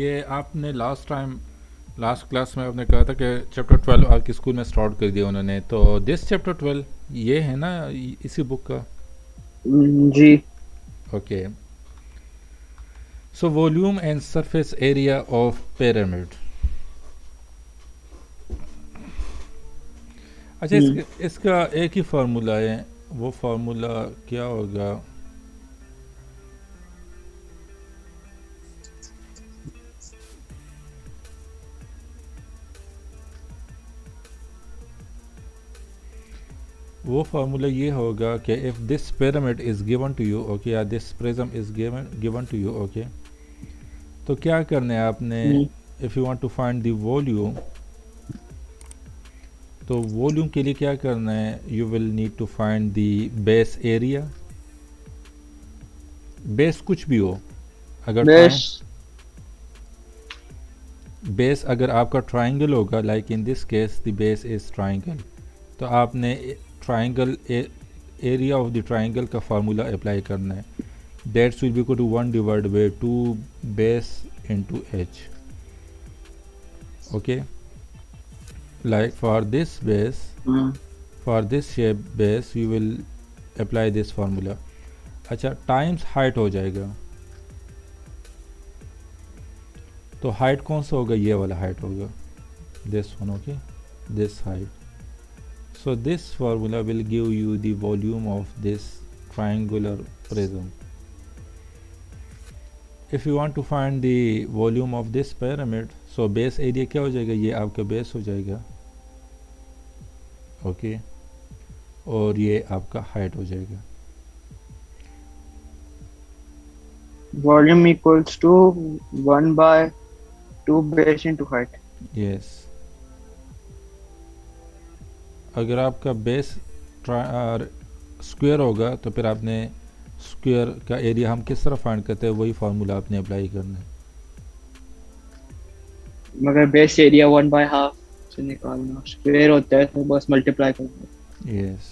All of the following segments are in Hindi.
ये आपने लास्ट क्लास में आपने कहा था कि चैप्टर 12 आपके स्कूल में स्टार्ट कर दिया उन्होंने, तो दिस चैप्टर 12 ये है ना इसी बुक का? जी। Okay. So volume and surface area of pyramid. अच्छा, हम्म इसका एक ही फार्मूला है। वो फार्मूला क्या होगा? वो फार्मूला ये होगा कि if this pyramid is given to you, okay, या this prism is given given to you, okay, तो क्या करना है आपने? Hmm if you want to find the volume, तो वॉल्यूम के लिए क्या करना है? You will need to find the base area. Base कुछ भी हो, अगर ट्राइ बेस। बेस अगर आपका ट्राइंगल होगा, like in this case the base is triangle, तो आपने triangle area of the triangle का फार्मूला अप्लाई करना है। That's will be equal to 1 divide by 2 base into H. Okay, like hmm for this shape base you will apply this formula. अच्छा, टाइम्स हाइट हो जाएगा, तो हाइट कौन सा होगा? ये वाला हाइट होगा, this one, okay, this height. So this formula will give you the volume of this triangular prism. If you want to find the volume of this pyramid, so base area क्या हो जाएगा? ये आपका base हो जाएगा, ओके, और ये आपका हाइट हो जाएगा। Volume equals to 1/2 base into height. Yes, अगर आपका बेस स्क्वायर होगा तो फिर आपने स्क्वायर का एरिया हम किस तरह फाइंड करते हैं, वही फार्मूला आपने अप्लाई करना है। मगर बेस एरिया 1/2 से निकालना, स्क्वायर होता है तो बस मल्टीप्लाई करना। यस,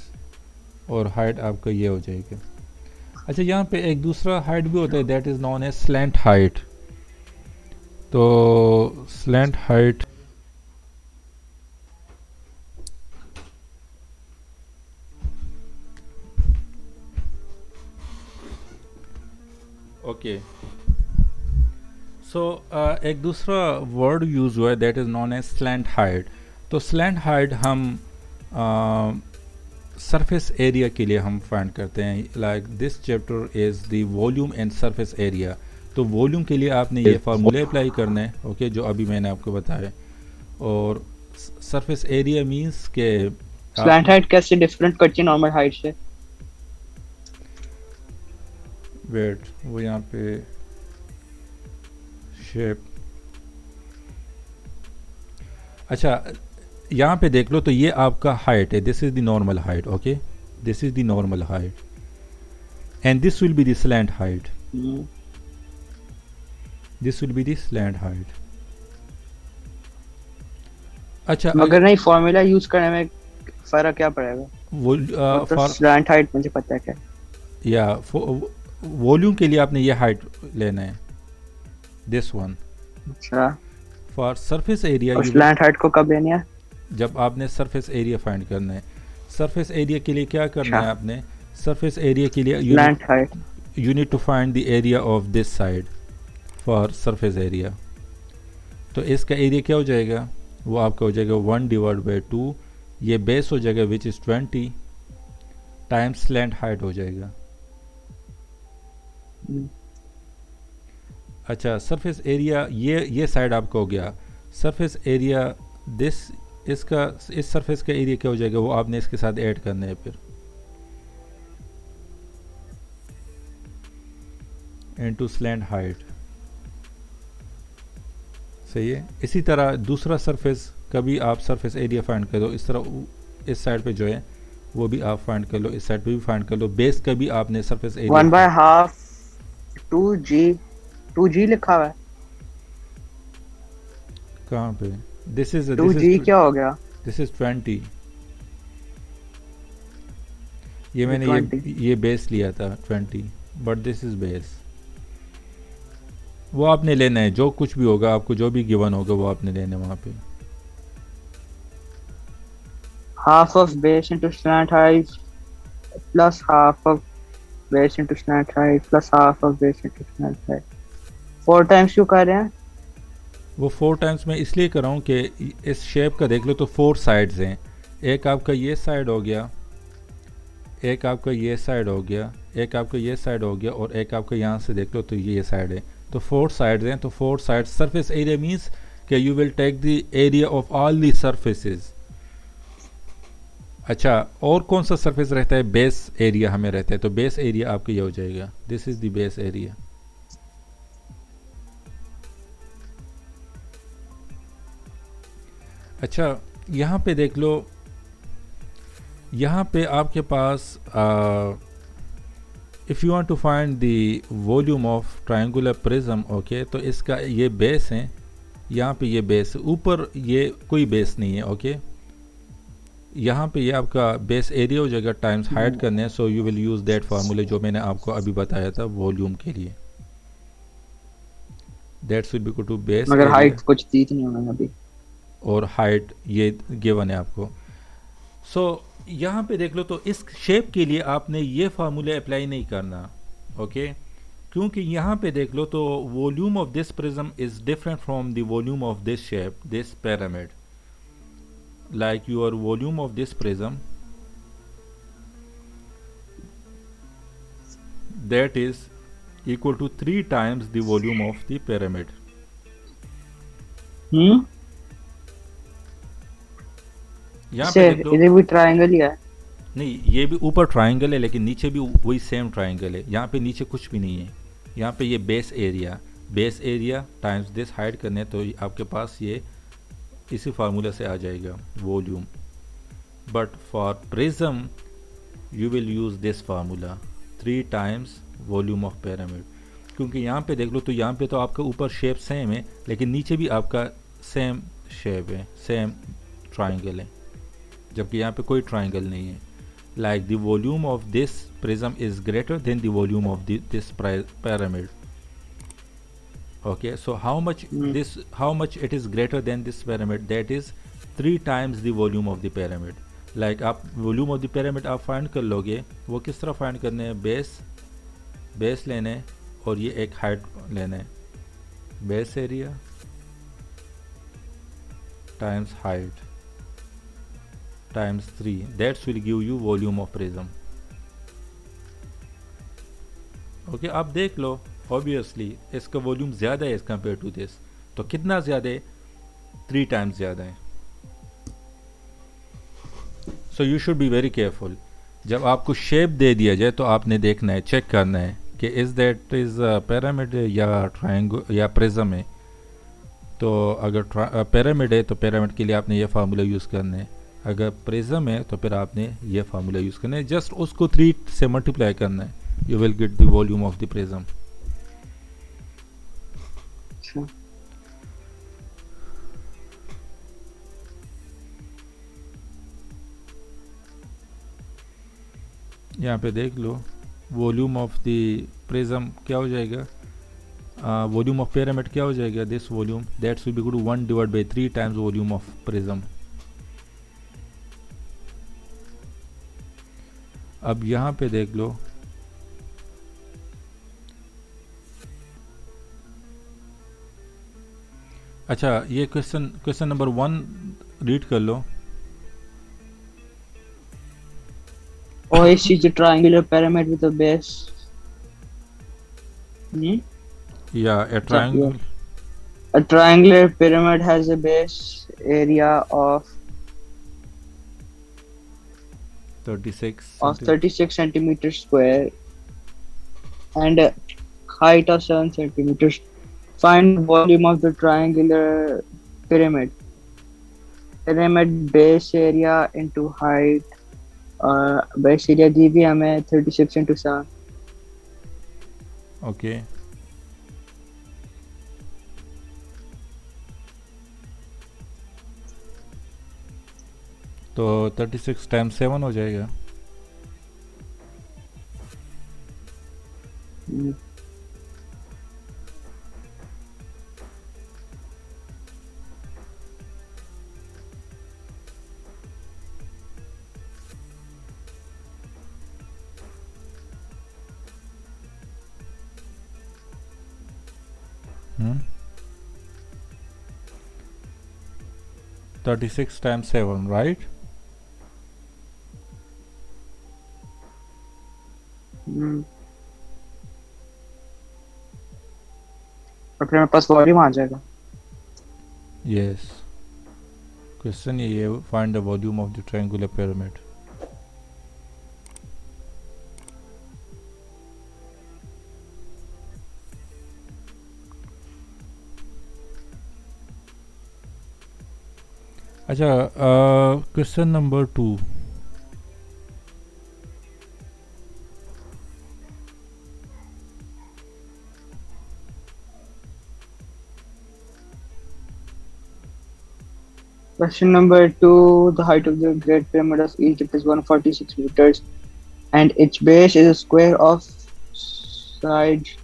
और हाइट आपका ये हो जाएगा। अच्छा, यहाँ पे एक दूसरा हाइट भी होता है, that is known as slant height. तो स्लैंट हाइट, ओके, सो एक दूसरा वर्ड यूज़ हुआ है, that is known as slant height. तो स्लैंट हाइट हम सरफेस एरिया के लिए हम फाइंड करते हैं, like this chapter is the volume and surface area. तो वॉल्यूम के लिए आपने ये फार्मूले अप्लाई करना है, ओके, जो अभी मैंने आपको बताया। और सरफेस एरिया मींस के आप, स्लैंट हाइट कैसे डिफरेंट करती है नॉर्मल हाइट से? वेट, वो यहाँ पे शेप, अच्छा, यहाँ पे देख लो, तो ये आपका हाइट है, this is the normal height, okay, this is the normal height and this will be the slant height, hmm, this will be the slant height. अच्छा, मगर नहीं, फॉर्मूला यूज करने में फर्क क्या पड़ेगा? वो तो फॉर, स्लैंट हाइट मुझे पता है क्या। या वॉल्यूम के लिए आपने ये हाइट लेना है, दिस वन। अच्छा, फॉर सरफेस एरिया और यू विल, स्लैंट हाइट को कब लेनी है? जब आपने सरफेस एरिया फाइंड करना है, सरफेस एरिया के लिए क्या करना अच्छा, है आपने? सरफेस एरिया के लिए slant height. you need to find the area of this side for surface area। तो इसका एरिया क्या हो जाएगा? वो आपका हो जाएगा 1/2, ये बेस हो जाएगा which is 20 times slant height हो जाएगा। अच्छा, सरफेस एरिया ये साइड आपका हो गया। सरफेस एरिया दिस, इसका, इस सरफेस का एरिया क्या हो जाएगा? वो आपने इसके साथ ऐड करना है फिर, इनटू स्लैंट हाइट। सही है। इसी तरह दूसरा सरफेस का भी आप सरफेस एरिया फाइंड कर दो, इस तरह इस साइड पे जो है वो भी आप फाइंड कर लो, इस साइड पे भी फाइंड कर लो, बेस का भी आपने surface area one by half 2G, 2G लिखा हुआ है। कहाँ पे? दिस इज टू जी क्या हो गया? This is 20। ये ये मैंने 20। ये बेस लिया था 20, बट दिस इज बेस। वो आपने लेना है, जो कुछ भी होगा आपको, जो भी गिवन होगा वो आपने लेना है वहाँ पे। half of base into slant height plus half of base into slant height plus half of base into slant height. 4 times क्यों कर रहे हैं? वो 4 टाइम्स मैं इसलिए कर रहा हूँ कि इस शेप का देख लो तो 4 साइड्स हैं। एक आपका ये साइड हो गया, एक आपका ये साइड हो गया, एक आपका ये साइड हो गया, और एक आपका यहाँ से देख लो तो ये साइड है। तो 4 साइड्स हैं, तो 4 साइड सरफेस एरिया मीन्स कि you will take the area of all the surfaces. अच्छा, और कौन सा सरफेस रहता है? बेस एरिया हमें रहता है, तो बेस एरिया आपका ये हो जाएगा, this is the base area. अच्छा, यहाँ पे देख लो, यहाँ पे आपके पास if you want to find the volume of triangular prism, okay, तो इसका ये बेस है, यहाँ पे ये बेस, ऊपर ये कोई बेस नहीं है, ओके। यहाँ पे ये आपका बेस एरिया हो जाएगा टाइम्स हाइट करने है, so you will use that formula जो मैंने आपको अभी बताया था वॉल्यूम के लिए, that's will be equal to base मगर एरिया, हाइट कुछ दी नहीं उन्होंने अभी। और हाइट ये गिवन है आपको। सो यहाँ पे देख लो तो इस शेप के लिए आपने ये फार्मूला अप्लाई नहीं करना, ओके, क्योंकि यहाँ पे देख लो तो volume of this prism is different from the volume of this shape, this pyramid, like your volume of this prism, that is equal to 3 times the volume of the pyramid. यहाँ पे देख लो, इधर भी ट्रायंगल ही है। नहीं ये भी ऊपर ट्राइंगल है लेकिन नीचे भी वही सेम ट्राइंगल है, यहाँ पे नीचे कुछ भी नहीं है। यहाँ पे ये base area times this hide करने, तो आपके पास ये इसी फार्मूला से आ जाएगा volume. But for prism you will use this formula 3 times volume of pyramid, क्योंकि यहाँ पे देख लो तो यहाँ पे तो आपका ऊपर शेप सेम है लेकिन नीचे भी आपका सेम शेप है, सेम ट्राइंगल है, जबकि यहाँ पे कोई ट्राइंगल नहीं है। Like the volume of this prism is greater than the volume of this pyramid. Okay, so how much it is greater than this pyramid? That is 3 times the volume of the pyramid. Like आप वॉल्यूम ऑफ द pyramid आप फाइंड कर लोगे, वो किस तरह फाइंड करने हैं? बेस लेने हैं और ये एक हाइट लेना है, base area times height times 3, that will give you volume of prism. Okay, आप देख लो ऑब्वियसली इसका वॉल्यूम ज़्यादा है एज़ कम्पेयर टू दिस, तो कितना ज़्यादा है? 3 टाइम्स ज़्यादा है। So you should be very careful, जब आपको शेप दे दिया जाए तो आपने देखना है, चेक करना है कि इज़ दैट इज़ पिरामिड या ट्रायंगल या प्रिज्म है। तो अगर पिरामिड है तो पिरामिड के लिए आपने ये फार्मूला यूज़ करना है, अगर प्रिज्म है तो फिर आपने ये फार्मूला यूज़ करना है, जस्ट उसको 3 से मल्टीप्लाई करना है, you will get the volume of the prism. यहाँ पे देख लो वॉल्यूम ऑफ द प्रिज्म क्या हो जाएगा, वॉल्यूम ऑफ पिरामिड क्या हो जाएगा? This volume that's will be equal to 1 divide by 3 times volume of prism. अब यहाँ पे देख लो, अच्छा ये क्वेश्चन नंबर 1 रीड कर लो। OS is a triangular pyramid with a base. या ए triangle, A triangular pyramid has a base area of 36 centimeters square and a height of 7 centimeters. Find volume of the triangular pyramid. Pyramid base area into height. Base area दी भी हमें 36 into 7. ओके, तो 36 टाइम्स 7 हो जाएगा। 36 times 7, right? और फिर मेरे पास वॉल्यूम आ जाएगा। Yes. Question ये है, find the volume of the triangular pyramid. अच्छा, question number 2. Question number 2. The height of the Great Pyramid of Egypt is 146 meters, and its base is a square of sides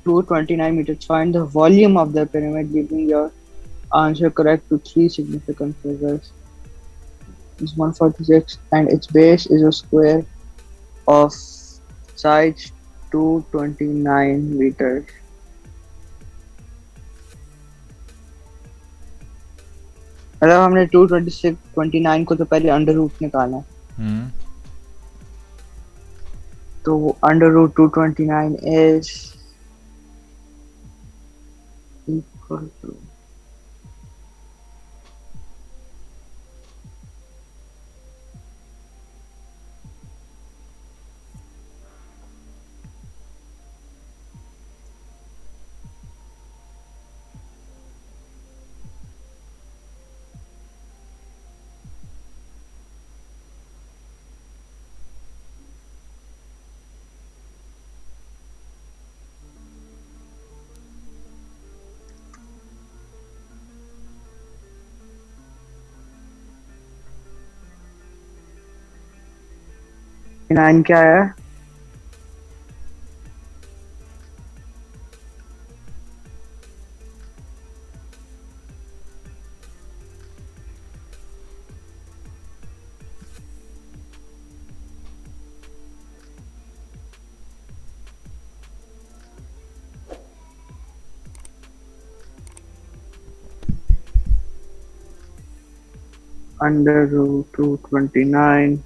229 meters. Find the volume of the pyramid, giving your answer correct to three significant figures. It's 146, and its base is a square of sides 229 meters. मतलब हमने 226 29 को तो पहले अंडर रूट निकाला है, तो वो under root 229 is equal to nine क्या है? Under root 229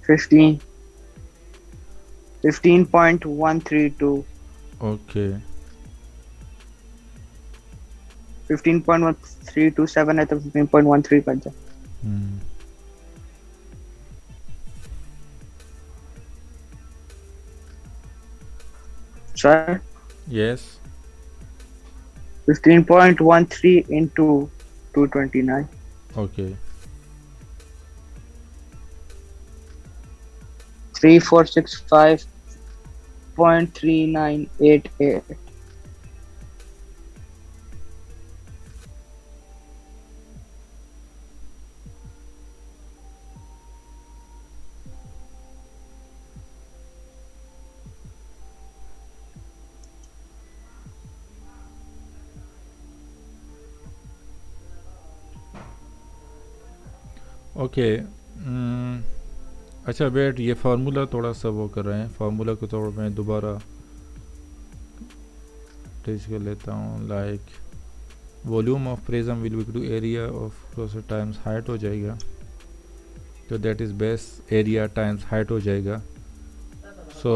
15.132 Okay. 15.1327 है तो 15.13 कर दे। Sir Yes. 15.13 into 229 Okay. 3465.3988। Okay. अच्छा वेट, ये फार्मूला थोड़ा सा वो कर रहे हैं, फार्मूला को थोड़ा मैं दोबारा टेस्ट कर लेता हूँ. Like volume of prism will equal to area of cross times height हो जाएगा, तो that is base area times height हो जाएगा. So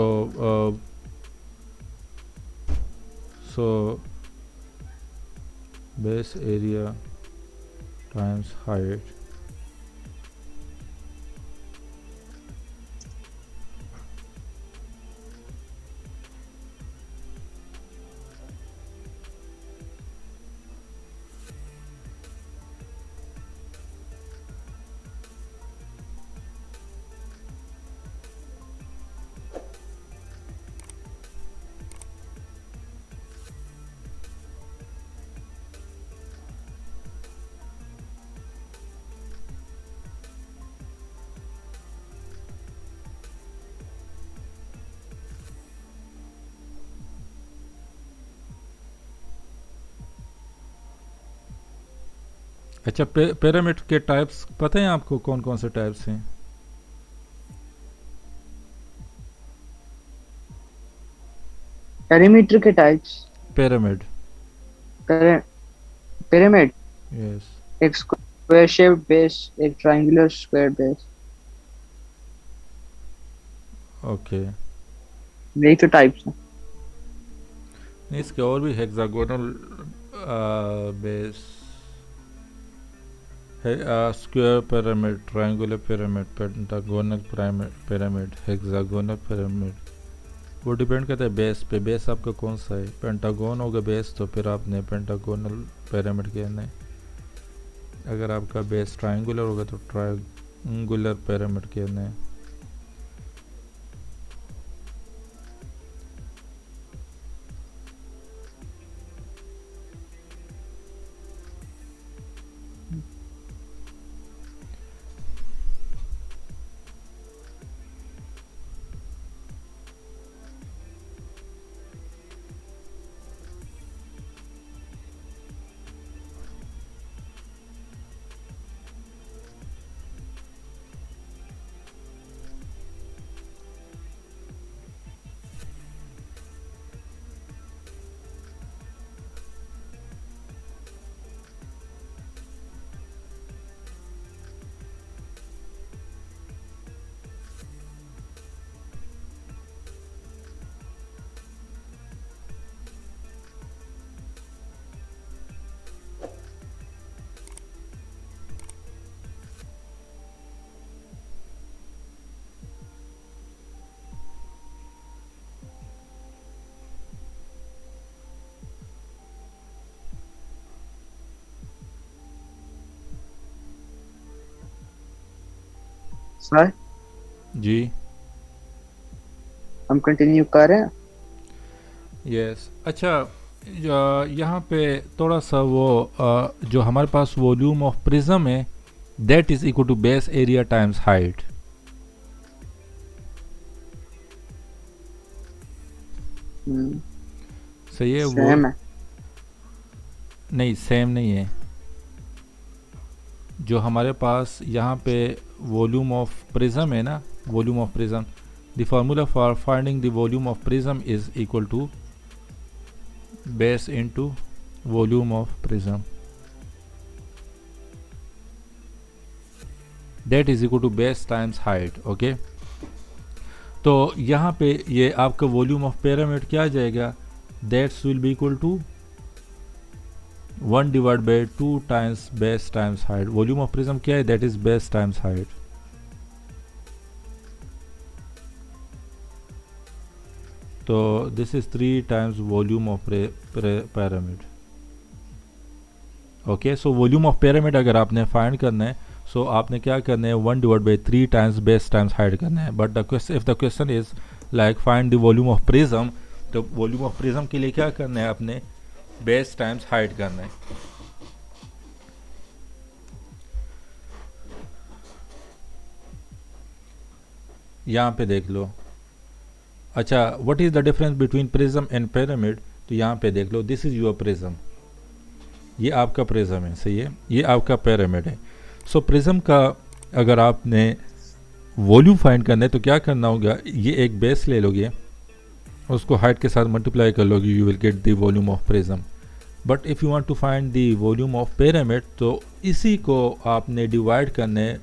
base area times height. अच्छा, पिरामिड के टाइप्स पता है आपको, कौन कौन से टाइप्स हैं? पेरीमीटर के टाइप्स। pyramid. Pyramid, Yes. एक स्क्वायर शेप बेस, एक ट्रायंगुलर स्क्वायर बेस, Okay. यही तो टाइप्स हैं। नहीं, इसके और भी हेक्सागोनल बेस है, square pyramid, triangular pyramid, pentagonal pyramid, hexagonal pyramid. वो डिपेंड करता है बेस पे। बेस आपका कौन सा है? पेंटागोन होगा बेस तो फिर आपने पेंटागोनल पिरामिड कहना है। अगर आपका बेस ट्रायंगुलर होगा तो ट्रायंगुलर पिरामिड कहना है। सर जी। हम कंटिन्यू कर रहे हैं। यस। अच्छा, यहाँ पे थोड़ा सा वो जो हमारे पास वॉल्यूम ऑफ प्रिज्म है, that is equal to base area times height. सही है वो? सेम है। नहीं, सेम नहीं है। जो हमारे पास यहाँ पे वॉल्यूम ऑफ प्रिज्म है ना, volume of prism, the formula for finding the volume of prism is equal to base into volume of prism, that is equal to base times height. Okay, तो यहाँ पे ये आपका वॉल्यूम ऑफ पिरामिड क्या आ जाएगा? That's will be equal to 1 divide by 2 times base times height. Volume of prism क्या है? That is base times height. तो this is 3 times volume of pyramid. Okay, so volume of pyramid अगर आपने फाइंड करना है, सो आपने क्या करना है? 1 divide by 3 times base times height करना है। But if the question is like find the volume of prism, तो वॉल्यूम ऑफ प्रिज्म के लिए क्या करना है? आपने बेस टाइम्स हाइट करना है। यहाँ पे देख लो। अच्छा, what is the difference between prism and pyramid? तो यहाँ पे देख लो, दिस इज योर प्रिज्म, ये आपका प्रिज्म है, सही है, ये आपका पिरामिड है। सो प्रिज्म का अगर आपने वॉल्यूम फाइंड करना है तो क्या करना होगा? ये एक बेस ले लोगे, उसको हाइट के साथ मल्टीप्लाई कर लोगे, you will get the volume of prism. But if you want to find the volume of pyramid, तो इसी को आपने डिवाइड करना है,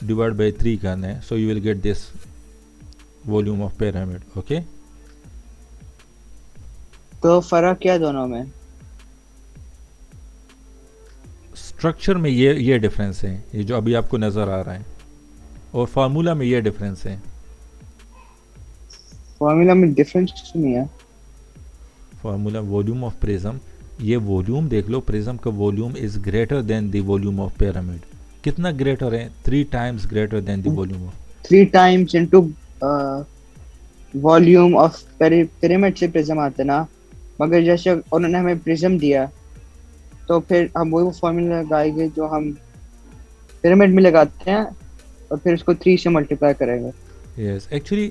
डिवाइड बाई 3 करना है, so you will get this volume of pyramid. Okay, तो फर्क क्या दोनों में? स्ट्रक्चर में ये डिफरेंस है, ये जो अभी आपको नज़र आ रहा है, और फार्मूला में ये डिफरेंस है। फॉर्मूला में डिफरेंस नहीं है। फार्मूला वॉल्यूम ऑफ प्रिज्म, ये वॉल्यूम देख लो, प्रिज्म का volume is greater than the volume of pyramid. कितना ग्रेटर है? 3 times greater than the volume of. 3 times into volume of pyramid से प्रिज्म आता ना, मगर जैसे उन्होंने हमें प्रिज्म दिया तो फिर हम वही फॉर्मूला लगाएंगे जो हम पिरामिड में लगाते हैं, और फिर उसको 3 से मल्टीप्लाई करेंगे। Yes, actually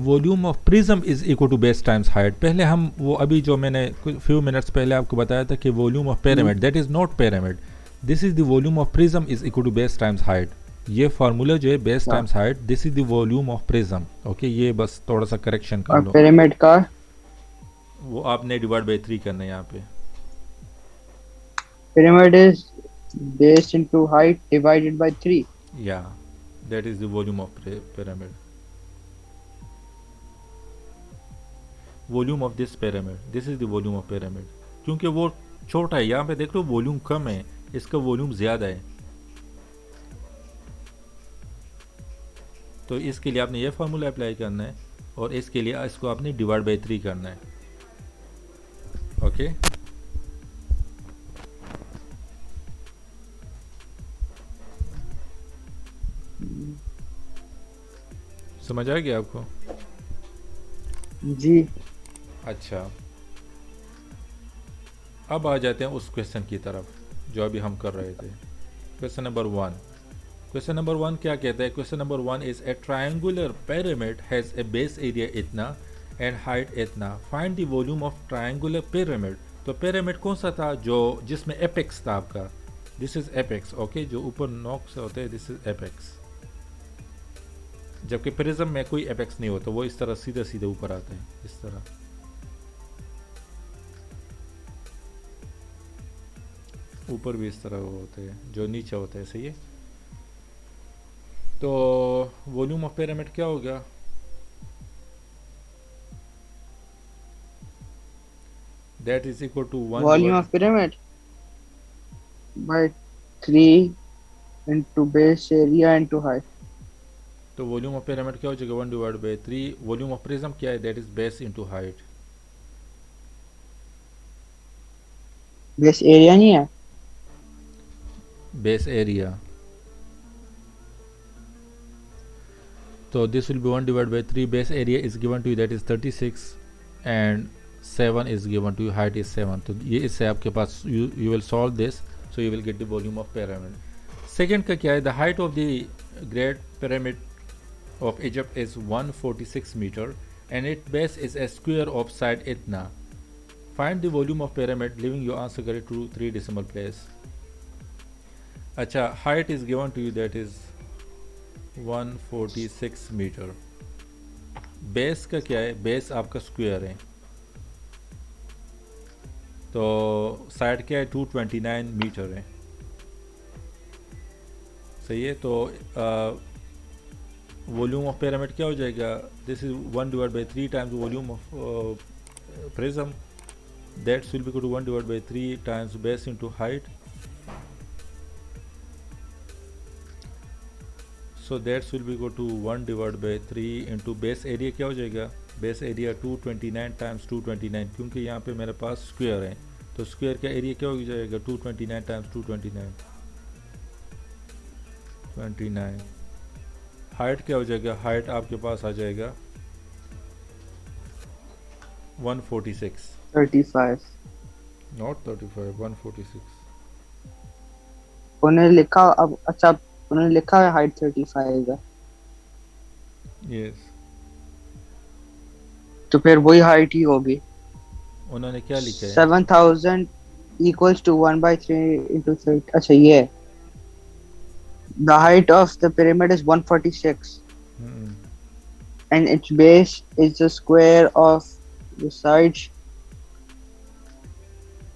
volume of prism is equal to base times height. पहले हम वो अभी जो मैंने कुछ फ्यू मिनट्स पहले आपको बताया था कि volume of pyramid, that is not pyramid, this is the volume of prism is equal to base times height. ये फार्मूला जो है base times height, this is the volume of prism. Okay, ये बस थोड़ा सा करेक्शन कर और लो। पिरामिड का वो आपने डिवाइड बाई 3 करना है यहाँ पे। Pyramid is base into height divided by 3. या that is the volume of pyramid, volume of this pyramid, this is the volume of pyramid. क्योंकि वो छोटा है, यहाँ पे देख लो वॉल्यूम कम है, इसका वॉल्यूम ज़्यादा है। तो इसके लिए आपने ये फार्मूला अप्लाई करना है और इसके लिए इसको आपने डिवाइड बाई 3 करना है। ओके समझ आ गया आपको? जी। अच्छा, अब आ जाते हैं उस क्वेश्चन की तरफ जो अभी हम कर रहे थे। क्वेश्चन नंबर 1, क्वेश्चन नंबर 1 क्या कहता है? Question number 1 is a triangular pyramid has a base area इतना एंड हाइट इतना, find the volume of triangular pyramid. तो पिरामिड कौन सा था जो जिसमें एपेक्स था आपका? This is apex. ओके, जो ऊपर नोक से होते हैं दिस इज एपेक्स, जबकि प्रिज्म में कोई एपेक्स नहीं होता, वो इस तरह सीधे सीधे ऊपर आता है, इस तरह। ऊपर भी इस तरह वो होते हैं, जो नीचे होता है, सही है। तो वॉल्यूम ऑफ पिरामिड क्या होगा? That is equal to 1 Volume of pyramid by 3 into base area into height. तो वॉल्यूम ऑफ पिरामिड क्या हो जाएगा? 1 divide by 3। Volume of prism क्या है? That is base into height. Base area नहीं है? Base area. तो this will be 1 divide by 3, base area is given to you that is 36 and 7 is given to you, height is 7। तो ये इससे आपके पास you will solve this, so you will get the volume of pyramid। Second का क्या है? the height of the great pyramid of Egypt is 146 meter and its base is a square of side इतना, find the volume of pyramid leaving your answer correct to 3 decimal place। अच्छा, height is given to you that is 146 meter। Base का क्या है? बेस आपका स्क्वायर है, तो साइड क्या है? 229 मीटर है, सही है। तो वॉल्यूम ऑफ पिरामिड क्या हो जाएगा? This is 1 divide by 3 times volume of prism, that's will be equal to 1 divide by 3 times base into height. So that's will be equal to 1 divide by 3 into base area क्या हो जाएगा? बेस एरिया 229 टाइम्स 229, क्योंकि यहाँ पे मेरे पास स्क्वायर है, तो स्क्वायर का एरिया क्या हो जाएगा? 229 टाइम्स 229, 29। हाइट क्या हो जाएगा? हाइट आपके पास आ जाएगा 146, 35। नॉट 35, 146। उन्होंने लिखा अब, अच्छा उन्होंने लिखा है हाइट 35 है, यस, तो फिर वही हाइट ही होगी। उन्होंने क्या लिखा है? 7000 equals to 1 by 3 into 3। अच्छा ये है। The height of the pyramid is 146 hmm, and its base is the square of the sides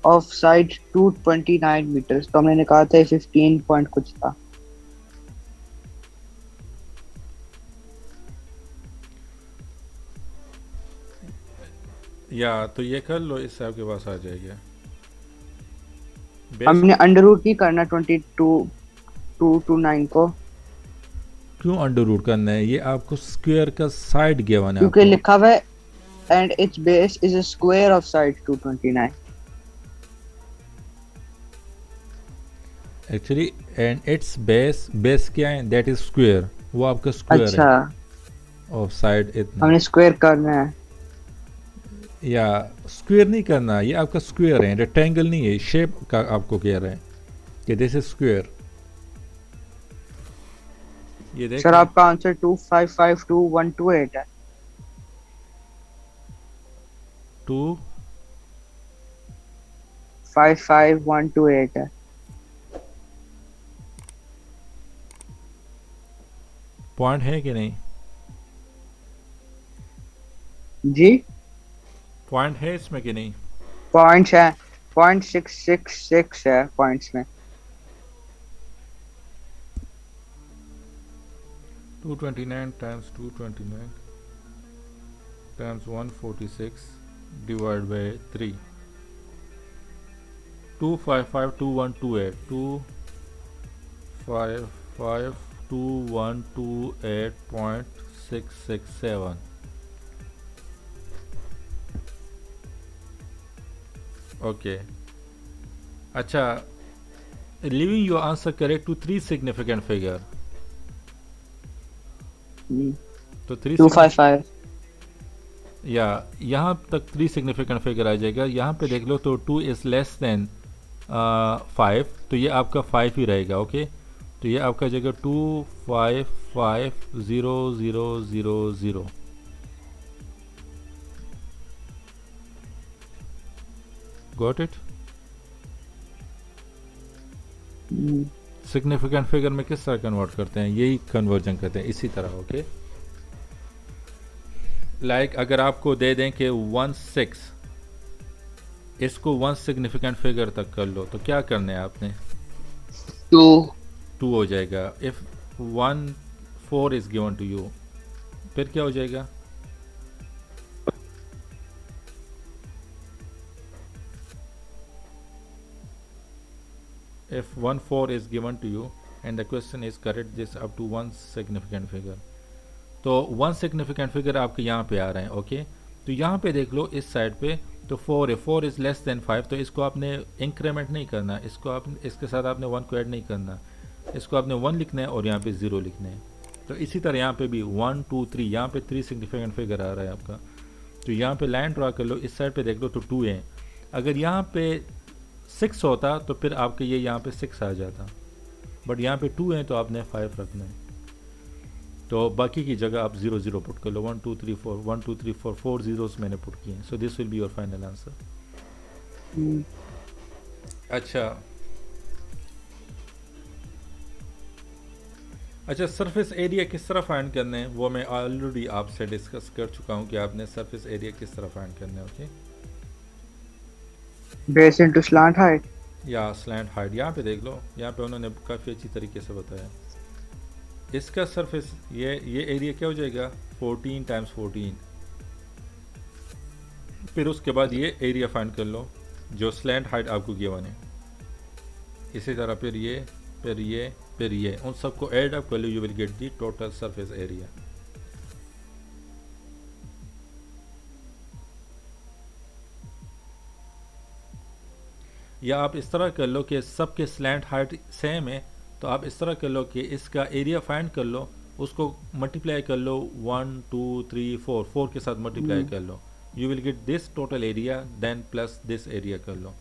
of side 229 meters। तो हमने निकाला था 15 पॉइंट कुछ था। या तो ये कर लो, इससे आपके पास आ जाएगा। बेस हमने अंडर रूट नहीं करना 22 229 को, क्यों अंडर रूट करना है? ये आपको स्क्वायर का साइड गिवन है क्योंकि आपको। लिखा हुआ है and its base is a square of side 229। Actually and it's base, base क्या है? दैट इज स्क्वायर, वो आपका स्क्वायर अच्छा है ऑफ साइड इतना। हमने स्क्वायर करना है। या स्क्वायर नहीं करना, ये आपका स्क्वायर है, रेक्टेंगल नहीं है, शेप का आपको कह रहे हैं कि दिस इज स्क्वायर। ये देख सर आपका आंसर 2552128 है। 2 55128 है। पॉइंट है कि नहीं? जी पॉइंट है इसमें कि नहीं? पॉइंट्स है, 0.666 है पॉइंट्स में। 229 times 229 times 146 divide by 3, 2552128.667. Okay, अच्छा, leaving your answer correct to 3 significant figure. तो 3 255। या यहाँ तक 3 सिग्निफिकेंट फिगर आ जाएगा। यहाँ पे देख लो तो 2 इज़ लेस देन 5, तो ये आपका 5 ही रहेगा। ओके, तो ये आपका जगह 2550000। Got it? सिग्निफिकेंट फिगर में किस तरह कन्वर्ट करते हैं? यही कन्वर्जन करते हैं इसी तरह। ओके, लाइक अगर आपको दे दें कि 16, इसको 1 सिग्निफिकेंट फिगर तक कर लो, तो क्या करना है आपने? 2 हो जाएगा। If 14 is given to you, फिर क्या हो जाएगा? If 14 is given to you and the question is correct this up to 1 significant figure, तो 1 significant figure आपके यहाँ पे आ रहे हैं। ओके, तो यहाँ पे देख लो इस साइड पे तो 4 है, 4 इज लेस देन 5, तो इसको आपने इंक्रीमेंट नहीं करना, इसको आप इसके साथ आपने 1 को ऐड नहीं करना, इसको आपने 1 लिखना है और यहाँ पे 0 लिखना है। तो इसी तरह यहाँ पे भी 1 2 3, यहाँ पे 3 सिग्निफिकेंट फिगर आ रहा है आपका, तो यहाँ पे लाइन ड्रा कर लो, इस साइड पे देख लो तो 2 है। अगर यहाँ पे 6 होता तो फिर आपके ये यहाँ पे 6 आ जाता, बट यहाँ पे 2 है तो आपने 5 रखना है। तो बाकी की जगह आप 0 0 पुट कर लो, 1 2 3 4, 1 2 3 4, 4 zeros मैंने पुट किए हैं। सो this will be your final answer. अच्छा, सरफेस एरिया किस तरह फाइंड करना है वो मैं ऑलरेडी आपसे डिस्कस कर चुका हूँ कि आपने सरफेस एरिया किस तरह फाइंड करना है। Okay, base into slant height या स्लैंट हाइट। यहाँ पे देख लो, यहाँ पे उन्होंने काफ़ी अच्छी तरीके से बताया। इसका सरफेस ये एरिया क्या हो जाएगा? 14 टाइम्स 14। फिर उसके बाद ये एरिया फाइंड कर लो जो स्लैंट हाइट आपको गिवन है। इसी तरह फिर ये फिर ये फिर ये, उन सबको ऐड अप कर लो, you will get the total surface area. या आप इस तरह कर लो कि सबके स्लैंट हाइट सेम है, तो आप इस तरह कर लो कि इसका एरिया फाइंड कर लो, उसको मल्टीप्लाई कर लो 1 2 3 4, 4 के साथ मल्टीप्लाई कर लो, you will get this total area, then plus this area कर लो।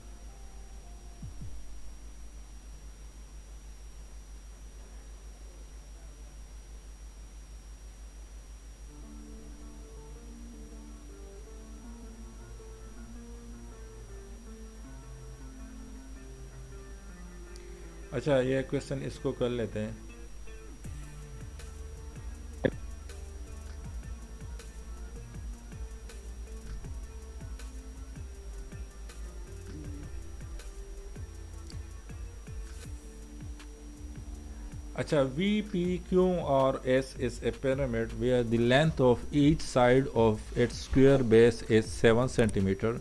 अच्छा, ये क्वेश्चन इसको कर लेते हैं। अच्छा, V P Q or S is a pyramid where the length of each side of its square base is 7 centimeter.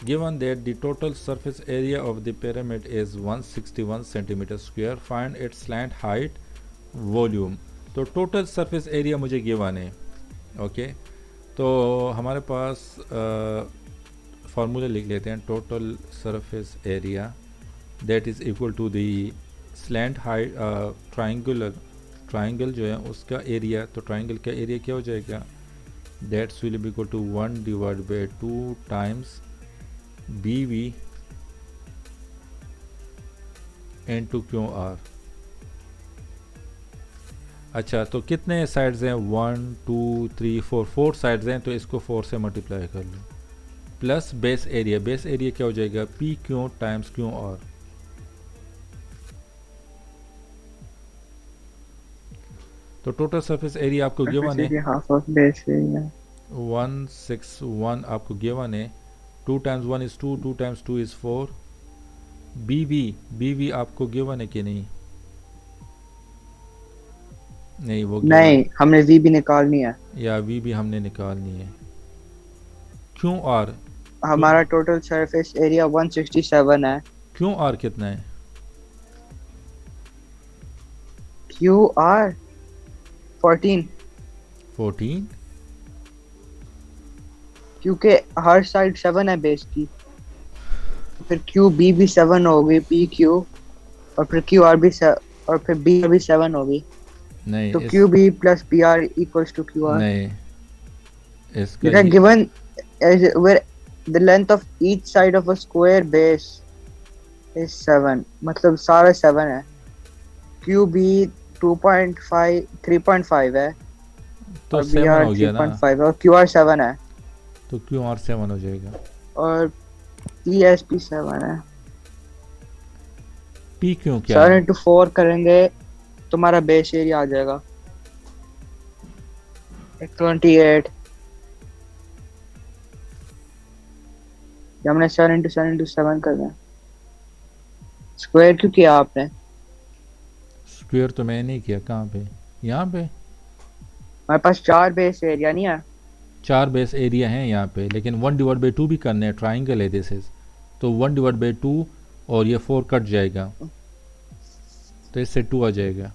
Given that the total surface area of the pyramid is 161 centimeter square, find its slant height, volume. तो टोटल सरफेस एरिया मुझे गिवन है। ओके, तो हमारे पास फार्मूला लिख लेते हैं। Total surface area that is equal to the slant height triangle जो है उसका एरिया, तो ट्राइंगल का एरिया क्या हो जाएगा? That's will be equal to 1 divide by 2 times BV into QR। अच्छा, तो कितने साइड्स हैं? 1 2 3 4, 4 साइड्स हैं, तो इसको 4 से मल्टीप्लाई कर लो, plus base area. Base area क्या हो जाएगा? PQ times QR। तो टोटल सरफेस एरिया आपको गिवन है हाफ ऑफ बेस एरिया 161 आपको गिवन है, 2 times 1 is 2, 2 times 2 is 4। B v आपको गिवन है कि नहीं? नहीं वो गिवन। नहीं, हमने वी भी निकालनी है। या वी भी हमने निकालनी है। क्यों आर? क्यों? हमारा टोटल सरफेस एरिया 167 है। क्यों आर कितना है? Q R 14, 14। क्योंकि हर साइड 7 है बेस की। फिर क्यू बी भी 7 होगी, पी क्यू, और फिर क्यू आर भी और फिर बी भी 7 होगी। नहीं तो इस Q B plus B R equals to Q R. नहीं इसका Because ये given where the length of each side of a square base is 7, मतलब सारे 7 है। क्यू बी 2.5 3.5 है, तो और बी 7 आर हो थ्री गया ना। पॉइंट फाइव है, और क्यू आर 7 है, तो क्यों आर 7 हो जाएगा? और पी एस पी 7 है। पी क्यों क्या 7 है? इंटू 4 करेंगे, तुम्हारा बेस एरिया आ जाएगा 28। हमने 7 करना है। स्क्वायर क्यों किया आपने? स्क्वायर तो मैंने नहीं किया। कहाँ पे? यहाँ पे हमारे पास 4 बेस एरिया नहीं है। 4 बेस एरिया हैं यहाँ पे, लेकिन 1/2 भी करने हैं। ट्राइंगल है दिस इज। तो 1/2 और ये 4 कट जाएगा, तो इससे 2 आ जाएगा।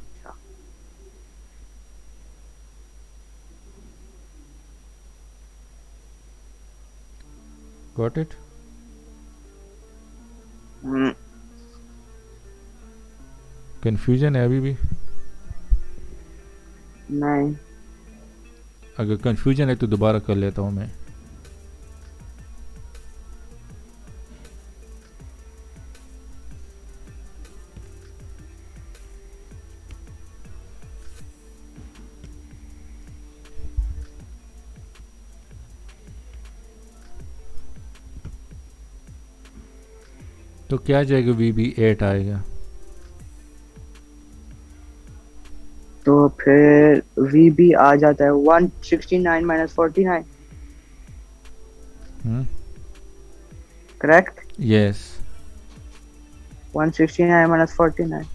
Got it? हम्म, कंफ्यूजन है अभी भी? नहीं। अगर कंफ्यूजन है तो दोबारा कर लेता हूँ मैं। तो क्या आ जाएगा? वी बी 8 आएगा। तो फिर वी भी आ जाता है 169 minus 49। Correct. Yes. 169 minus 49।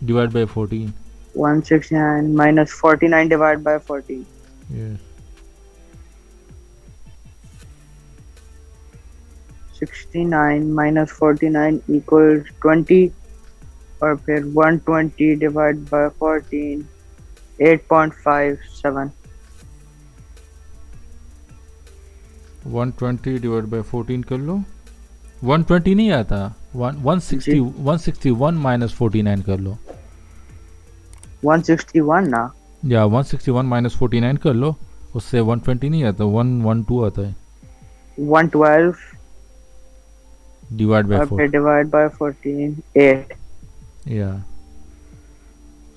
Divide by 14। 169 minus 49 divide by 14। Yes. 69 minus 49 equal 20, और फिर 120 डिवाइड बाय 14, 8.57। 120 डिवाइड बाय 14 कर लो। 120 नहीं आता। 160 जी 161 माइनस 49 कर लो। 161 ना। या 161 माइनस 49 कर लो। उससे 120 नहीं आता, 112 आता है। 112, डिवाइड बाय और 4। फिर डिवाइड बाय 14, 8। या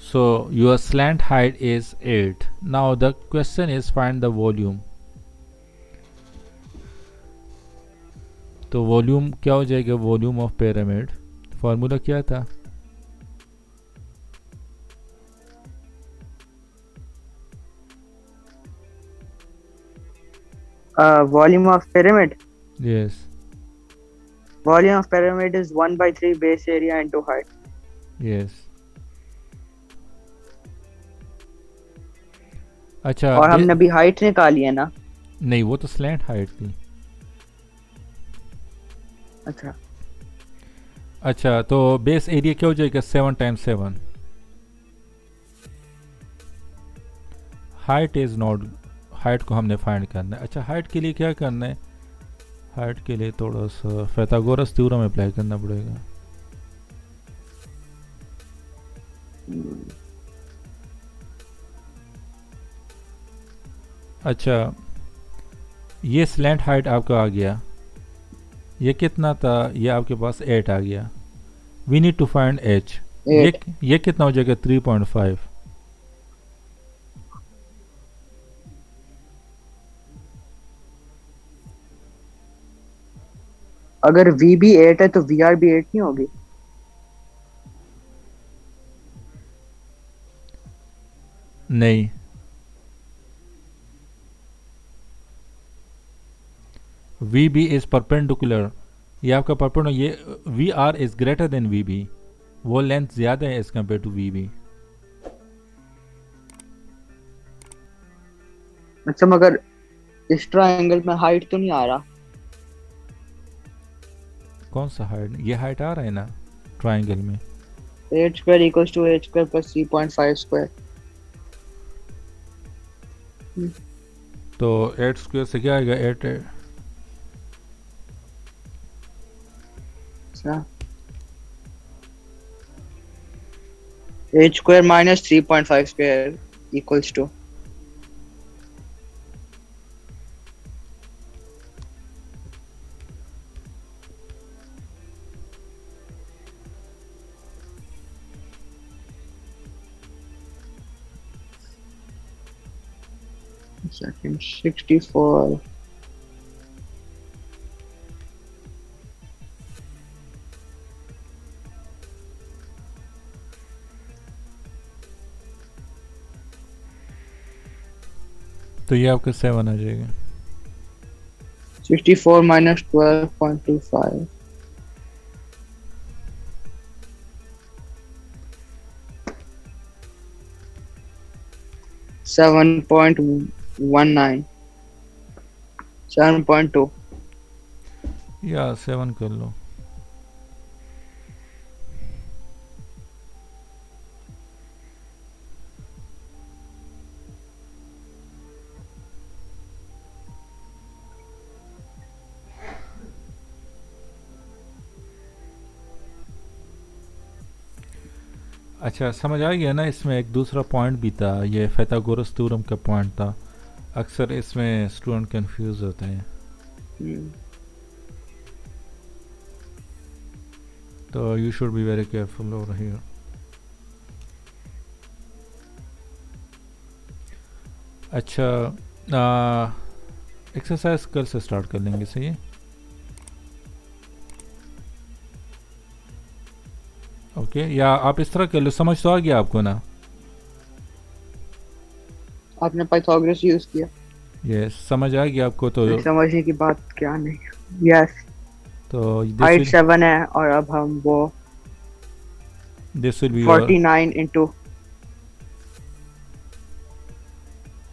so your slant height is 8. Now the question is find the volume. तो वॉल्यूम क्या हो जाएगा? वॉल्यूम ऑफ पिरामिड फार्मूला क्या था? Volume of pyramid. Yes. Volume of pyramid is 1 by 3 base area into height. Yes. अच्छा और हमने अभी हाइट निकाली है ना। नहीं, वो तो स्लैंट हाइट थी। अच्छा, अच्छा तो बेस एरिया क्या हो जाएगा? 7 times 7। Height is not. Height को हमने फाइंड करना है। अच्छा हाइट के लिए क्या करना है? हाइट के लिए थोड़ा सा पाइथागोरस थ्योरम अप्लाई करना पड़ेगा। अच्छा ये स्लैंट हाइट आपका आ गया। ये कितना था? ये आपके पास 8 आ गया। We need to find H. 8। ये कितना हो जाएगा? 3.5। अगर V भी 8 है तो VR भी 8 नहीं होगी? नहीं, वी बी इज़ परपेंडिकुलर, ये आपका परपेंडिकुलर, ये V R is greater than V B, वो लेंथ ज़्यादा है as compare to V B. अच्छा मगर इस ट्रायंगल में हाइट तो नहीं आ रहा। कौन सा हाइट? ये हाइट आ रहा है ना ट्राइंगल में। H square equals to H square plus 3.5 square. तो 8 स्क्वायर से क्या आएगा? 8। अच्छा H square minus 3.5 square equals to second 64 तो ये आपका 7 आ जाएगा। 64 minus 12.25 7.19 7.2 या 7 कर लो। अच्छा समझ आ गया ना। इसमें एक दूसरा पॉइंट भी था, ये पाइथागोरस थ्योरम का पॉइंट था। अक्सर इसमें स्टूडेंट कंफ्यूज होते हैं, तो you should be very careful over here. अच्छा एक्सरसाइज कल से स्टार्ट कर लेंगे, सही है? ओके या आप इस तरह कर लो, समझ तो आ गया आपको ना? आपने पाइथागोरस यूज किया। यस समझ आ गया आपको। तो समझने की बात क्या नहीं। यस तो हाइट 7 है और अब हम वो this will B 49 into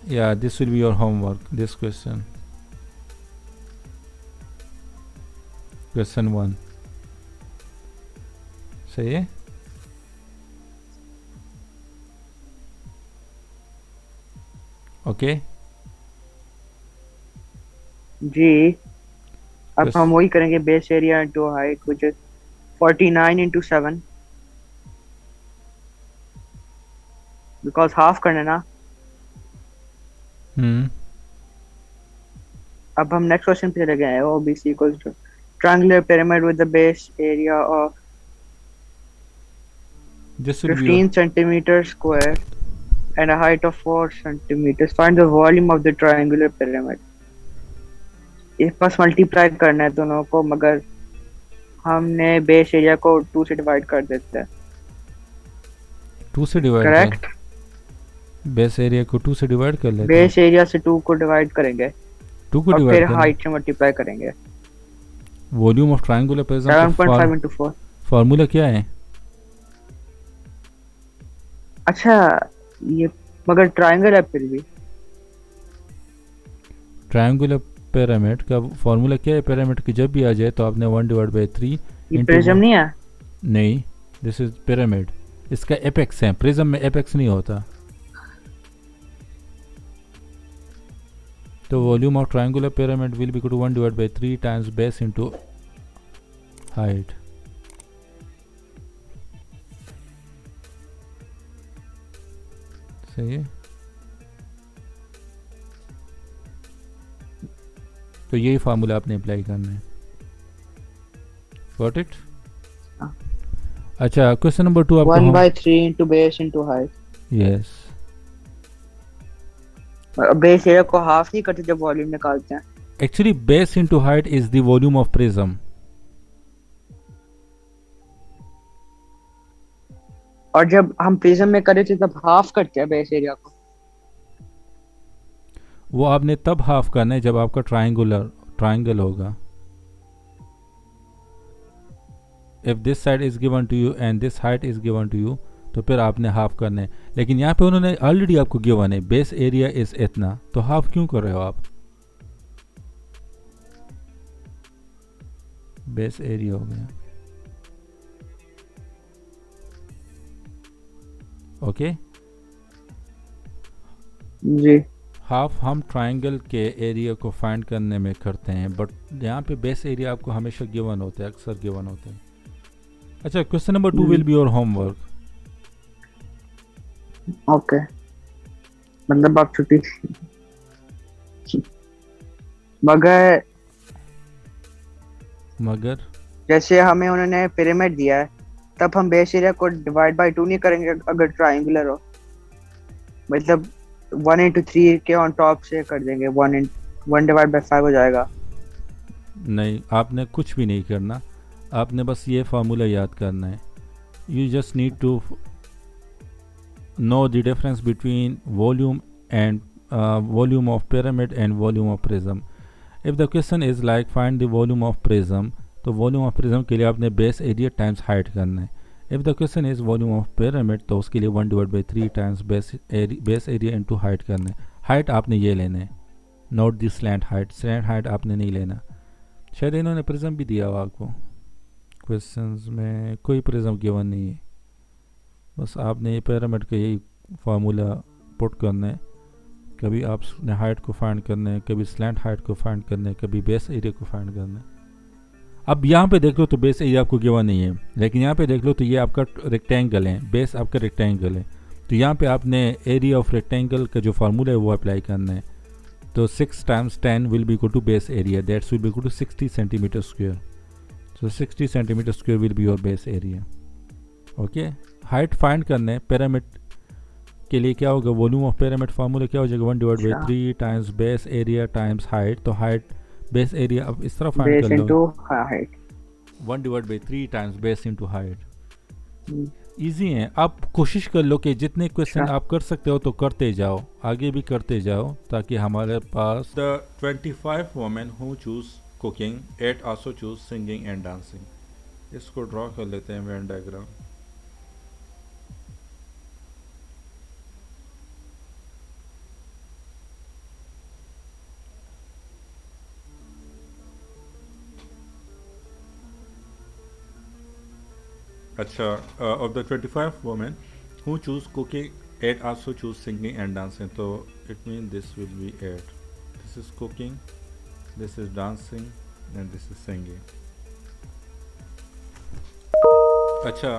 yeah, this will be your homework, this question, question 1, सही है? ओके जी। अब Yes. हम वही करेंगे base area into height which is 49 into 7 because half करना ना। अब हम नेक्स्ट क्वेश्चन पे चले गए हैं। OBC equals to triangular pyramid with the base area of this will be 15 centimeters square and a height of 4 centimeters. Find the volume of the triangular pyramid. इस पास मल्टीप्लाई करना है दोनों को, मगर हमने बेस एरिया को 2 से डिवाइड कर देते हैं। 2 से डिवाइड करेक्ट। बेस एरिया को 2 से डिवाइड कर लेते हैं। बेस एरिया से 2 को डिवाइड करेंगे 2 को और डिवाइड फिर करें। हाइट से मल्टीप्लाई करेंगे। Volume of triangular prism 7.5 into 4। Formula क्या है? अच्छा ये मगर ट्रायंगल है फिर भी। ट्रायंगुलर पिरामिड का फार्मूला क्या है? पिरामिड की जब भी आ जाए तो आपने 1/3 ये प्रिज्म नहीं है। नहीं, दिस इज पिरामिड। इसका एपेक्स है, प्रिज्म में एपेक्स नहीं होता। तो volume of triangular pyramid will be equal to 1/3 times base into height. सही है? तो यही फार्मूला आपने अप्लाई करना है। Got it? अच्छा क्वेश्चन नंबर 2 आपका 1/3 into base into height। Yes. Base area को हाफ नहीं करते जब वॉल्यूम निकालते हैं। Actually base into height is the volume of prism. और जब हम प्रिज्म में करे थे तब हाफ करते हैं बेस एरिया को। वो आपने तब हाफ करना है जब आपका ट्राइंगल होगा. If this side is given to you and this height is given to you, तो फिर आपने हाफ करना है. लेकिन यहाँ पे उन्होंने ऑलरेडी आपको गिवन है बेस एरिया इज़ इतना, तो हाफ क्यों कर रहे हो आप? बेस एरिया हो गया. ओके. जी. हाफ हम ट्राइंगल के एरिया को फाइंड करने में करते हैं, बट यहाँ पे बेस एरिया आपको हमेशा गिवन होता है, अक्सर गिवन होता है. अच्छा, question number 2 will be your homework. Okay. मतलब आप छुट्टी. मगर मगर जैसे हमें उन्होंने पिरामिड दिया है, तब हम बेस एरिया को डिवाइड बाय 2 नहीं करेंगे अगर ट्राइंगुलर हो. मतलब 1 into 3 के ऑन टॉप से कर देंगे. 1/5 हो जाएगा. नहीं, आपने कुछ भी नहीं करना. आपने बस ये फार्मूला याद करना है. You just need to know the difference between volume and volume of pyramid and volume of prism. If the question is like find the volume of prism, तो volume of prism के लिए आपने base area times height करना है. If the question is volume of pyramid, तो उसके लिए 1/3 times base area into height करना है. height आपने ये लेना है, not the slant height. slant height आपने नहीं लेना. शायद इन्होंने prism भी दिया हुआ आपको. क्वेश्चंस में कोई prism गिवन नहीं है. बस आपने ये pyramid का यही फार्मूला पुट करना है. कभी आपने हाइट को फाइंड करना है, कभी स्लैंट हाइट को फाइंड करना है, कभी बेस एरिया को फाइंड करना है. अब यहाँ पे देख लो तो बेस एरिया आपको गिवन नहीं है, लेकिन यहाँ पे देख लो तो ये आपका रेक्टेंगल है, बेस आपका रेक्टेंगल है. तो यहाँ पे आपने एरिया ऑफ रेक्टेंगल का जो फार्मूला है वो अप्लाई करना है. तो 6 times 10 will be equal to base area, that's will be equal to 60 centimeter square. So 60 centimeter square will be your base area. Okay. Height find करना है पिरामिड के लिए. क्या होगा वॉल्यूम ऑफ पिरामिड फार्मूला क्या हो जाएगा? 1/3 times base area times height. तो हाइट बेस एरिया अब इस तरह फाइंड कर लो, 1/3 times base into height. Easy है. आप कोशिश कर लो कि जितने क्वेश्चन आप कर सकते हो तो करते जाओ, आगे भी करते जाओ, ताकि हमारे पास the 25 women who choose cooking 8 also choose singing and dancing. इसको ड्रॉ कर लेते हैं वेन डायग्राम. अच्छा, of the 25 women who choose cooking, 8 also choose singing and dancing. So it means this will be 8. This is cooking, this is dancing, and this is singing. अच्छा,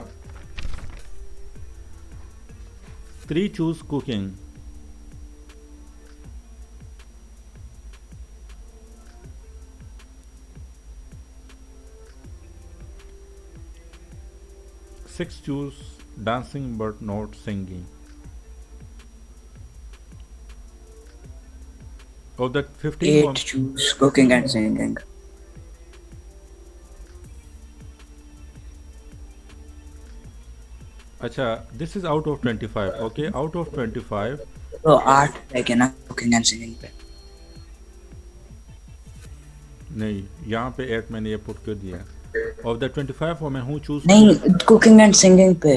3 choose cooking. Six choose dancing but not singing. Of the 15 8 choose cooking and singing. अच्छा, this is out of 25. Okay, out of 25. तो 8 रहेगा ना cooking and singing पे. नहीं, यहाँ पे 8 मैंने ये पुट कर दिया. Of the 25 women who choose नहीं cooking and singing पे,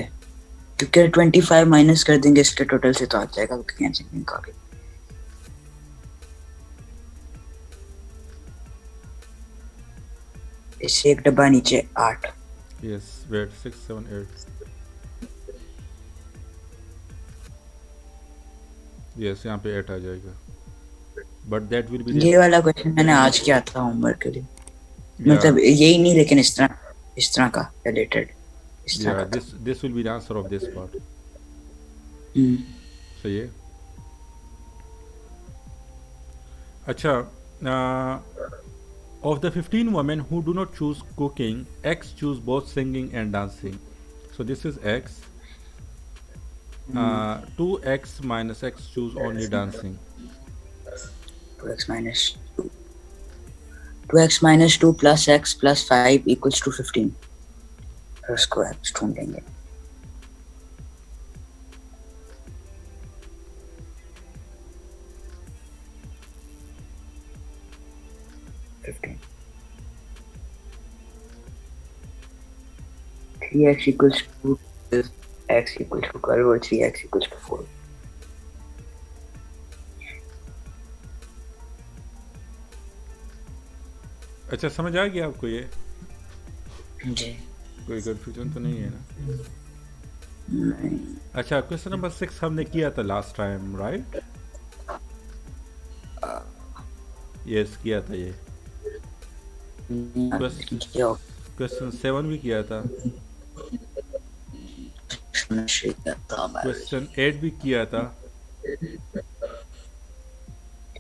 क्योंकि 25 माइनस कर देंगे इसके टोटल से तो आ जाएगा cooking and singing का भी. इससे एक डब्बा नीचे 8. Yes, wait, 6, 7, 8. Yes, यहाँ पे 8 आ जाएगा. But that will be ये वाला क्वेश्चन मैंने आज किया था होमवर्क के लिए. मतलब यही नहीं, लेकिन इस तरह का related. Yeah, this will be the answer of this part. सही है. अच्छा, of the 15 women who do not choose cooking, X choose both singing and dancing. So this is X. 2X minus X choose only dancing. 2x minus 2. 2x minus 2 plus x plus 5 equals to 15. इसको x ढूंढेंगे. 15. 3x equals to is x equals to 12 or 3x equals to 4. अच्छा, समझ आ गया आपको ये? जी कोई कन्फ्यूजन तो नहीं है ना? नहीं, अच्छा, क्वेश्चन नंबर 6 हमने किया था लास्ट टाइम, राइट? यस, किया था ये। क्या क्वेश्चन 7 भी किया था, क्वेश्चन 8 भी किया था,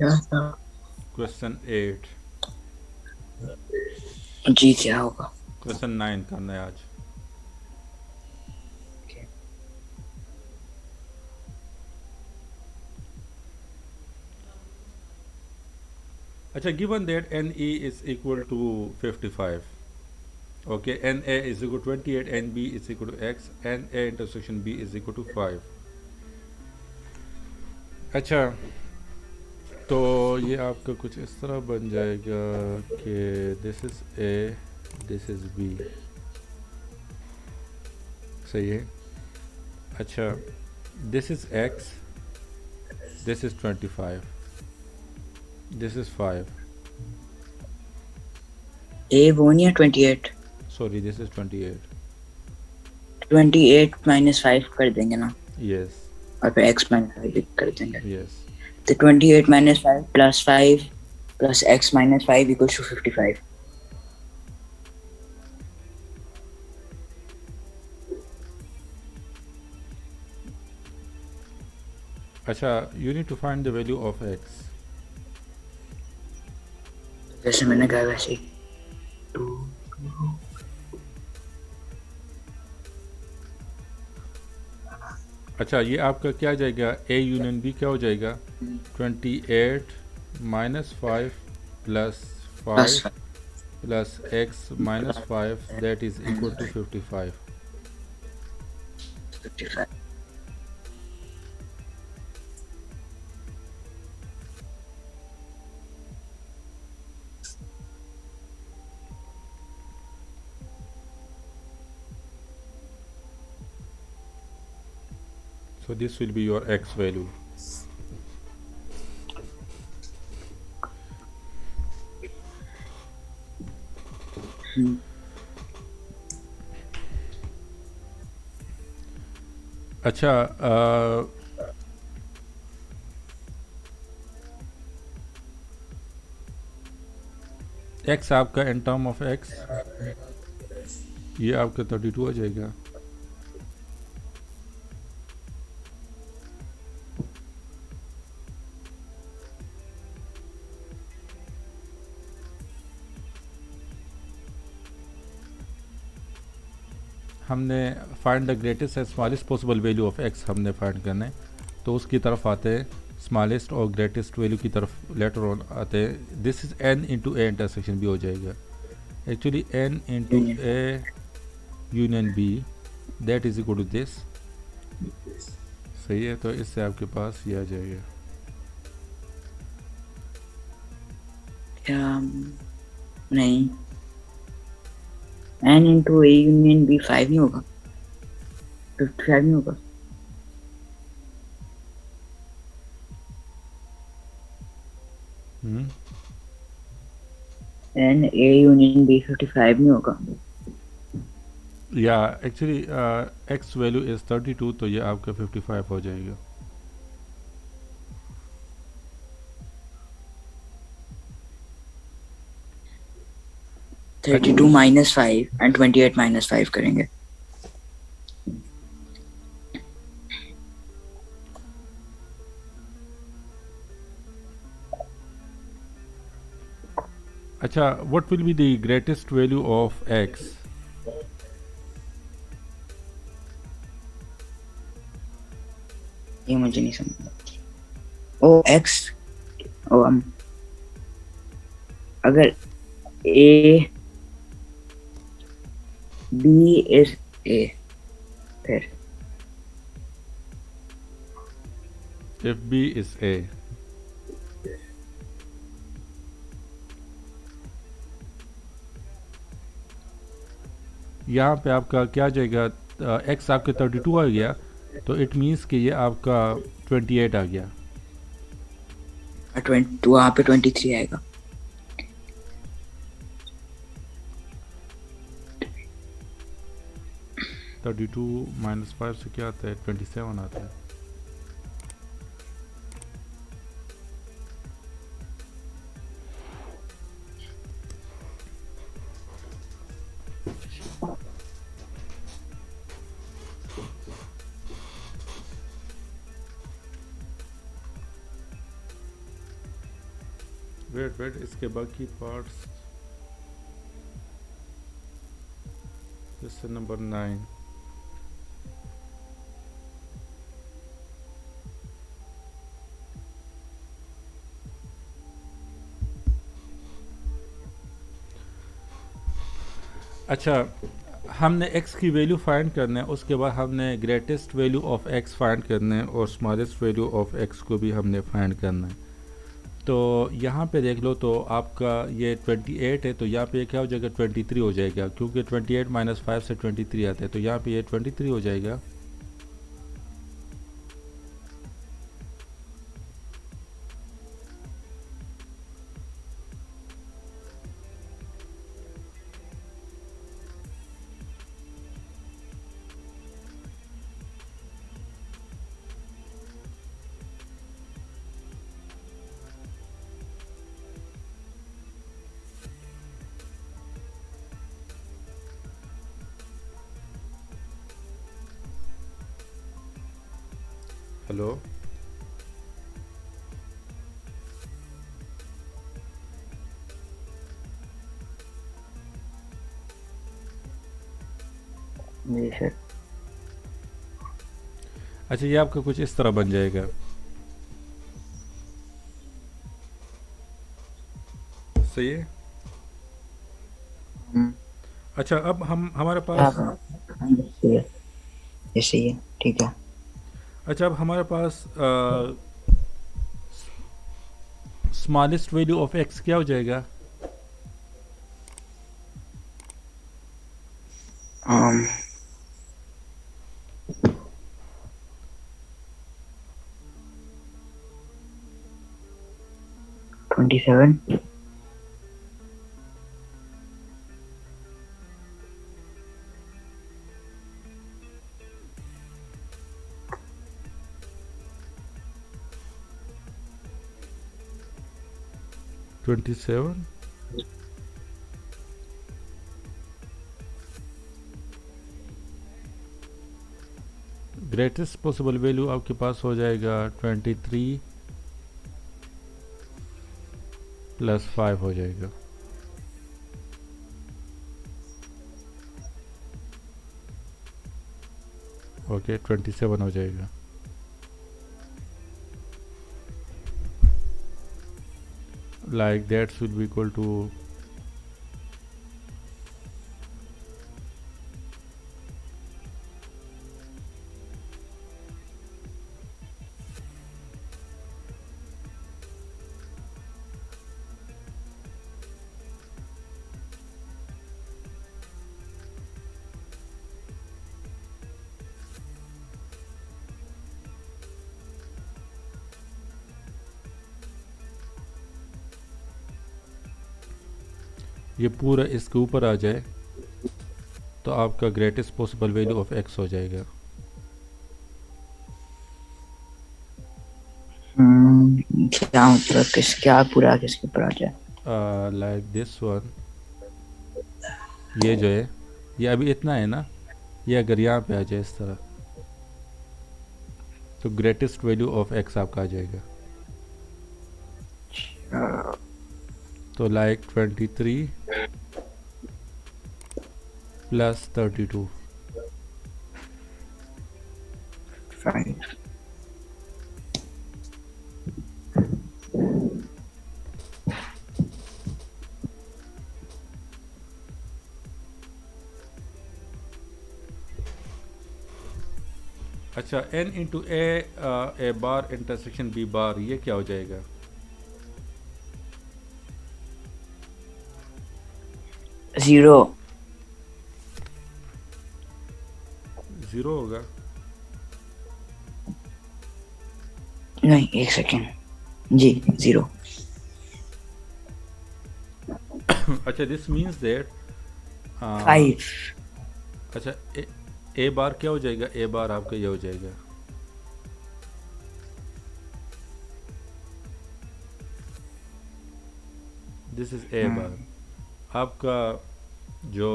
था? क्वेश्चन 8, जी क्या होगा? क्वेश्चन 9 करना है आज। अच्छा, given that NE is equal to 55, okay, NA is equal to 28, NB is equal to X, NA intersection B is equal to 5. अच्छा, तो ये आपका कुछ इस तरह बन जाएगा कि this is A, this is B, सही है? अच्छा, this is X, this is 25, this is 5, A वो नहीं है 28? सॉरी, दिस इज़ 28, 28 minus 5 कर देंगे ना, यस और फिर x minus 5 भी कर देंगे। यस। तो 28 minus 5 plus 5 plus x minus 5 equals to 55. अच्छा, you need to find the value of X. जैसे मैंने कहा वैसे ही। अच्छा, ये आपका क्या आ जाएगा? A यूनियन B क्या हो जाएगा? 28 minus 5 plus 5 plus x minus 5 that is equal to 55. 55. So this will be your x value. अच्छा, x आपका इन टर्म ऑफ x ये आपका 32 आ जाएगा। हमने find the greatest and smallest possible value of x हमने फाइंड करना है, तो उसकी तरफ आते हैं, स्मॉलेस्ट और ग्रेटेस्ट वैल्यू की तरफ लेटर ऑन आते हैं। This is n into A intersection b हो जाएगा, actually n into A union b that is equal to this, सही है? तो इससे आपके पास ये आ जाएगा। क्या नहीं, n into a union b 5 नहीं होगा, 55 नहीं होगा? n a union b 55 नहीं होगा? या एक्चुअली x वैल्यू इज़ 32, तो ये आपका 55 हो जाएगा। $32 minus 5 and 28 minus 5 करेंगे। अच्छा, what will be the greatest value of x? ये मुझे नहीं समझ। ओ x, ओ अगर a b is a, फिर if b is a, यहाँ पे आपका क्या आ जाएगा, एक्स आपके 32 आ गया, तो इट मीन्स कि ये आपका 28 आ गया। 20 वहाँ पे 23 आएगा। 32 -5 से क्या आता है, 27 आता है। वेट इसके बाकी पार्ट्स, जैसे नंबर 9। अच्छा, हमने x की वैल्यू फाइंड करना है, उसके बाद हमने greatest value of x find करना है और स्मॉलेस्ट वैल्यू ऑफ x को भी हमने फाइंड करना है। तो यहाँ पे देख लो, तो आपका ये 28 है, तो यहाँ पे क्या हो जाएगा, 23 हो जाएगा, क्योंकि 28 -5 से 23 आता है, तो यहाँ पे ये 23 हो जाएगा। हेलो, जी सर। अच्छा, ये आपका कुछ इस तरह बन जाएगा, सही है। अच्छा, अब हम हमारे पास, ये सही है, ठीक है। अच्छा अब हमारे पास स्मॉलेस्ट वैल्यू ऑफ x क्या हो जाएगा? um, 27। ग्रेटेस्ट पॉसिबल वैल्यू आपके पास हो जाएगा 23 + 5 हो जाएगा। ओके, 27 हो जाएगा। Like that should be equal to, ये पूरा इसके ऊपर आ जाए तो आपका greatest possible value of x हो जाएगा। क्या मतलब, क्या पूरा किसके ऊपर आ जाए? लाइक दिस वन, ये जो है, ये अभी इतना है ना, ये अगर यहाँ पे आ जाए इस तरह, तो ग्रेटेस्ट वैल्यू ऑफ x आपका आ जाएगा। तो लाइक 23 + 32। 5। अच्छा, n into A bar intersection b बार, ये क्या हो जाएगा? 0। नहीं, एक सेकेंड जी, 0। अच्छा, दिस मीन्स दैट 5। अच्छा, ए बार क्या हो जाएगा? ए बार आपका ये हो जाएगा, दिस इज ए बार। आपका जो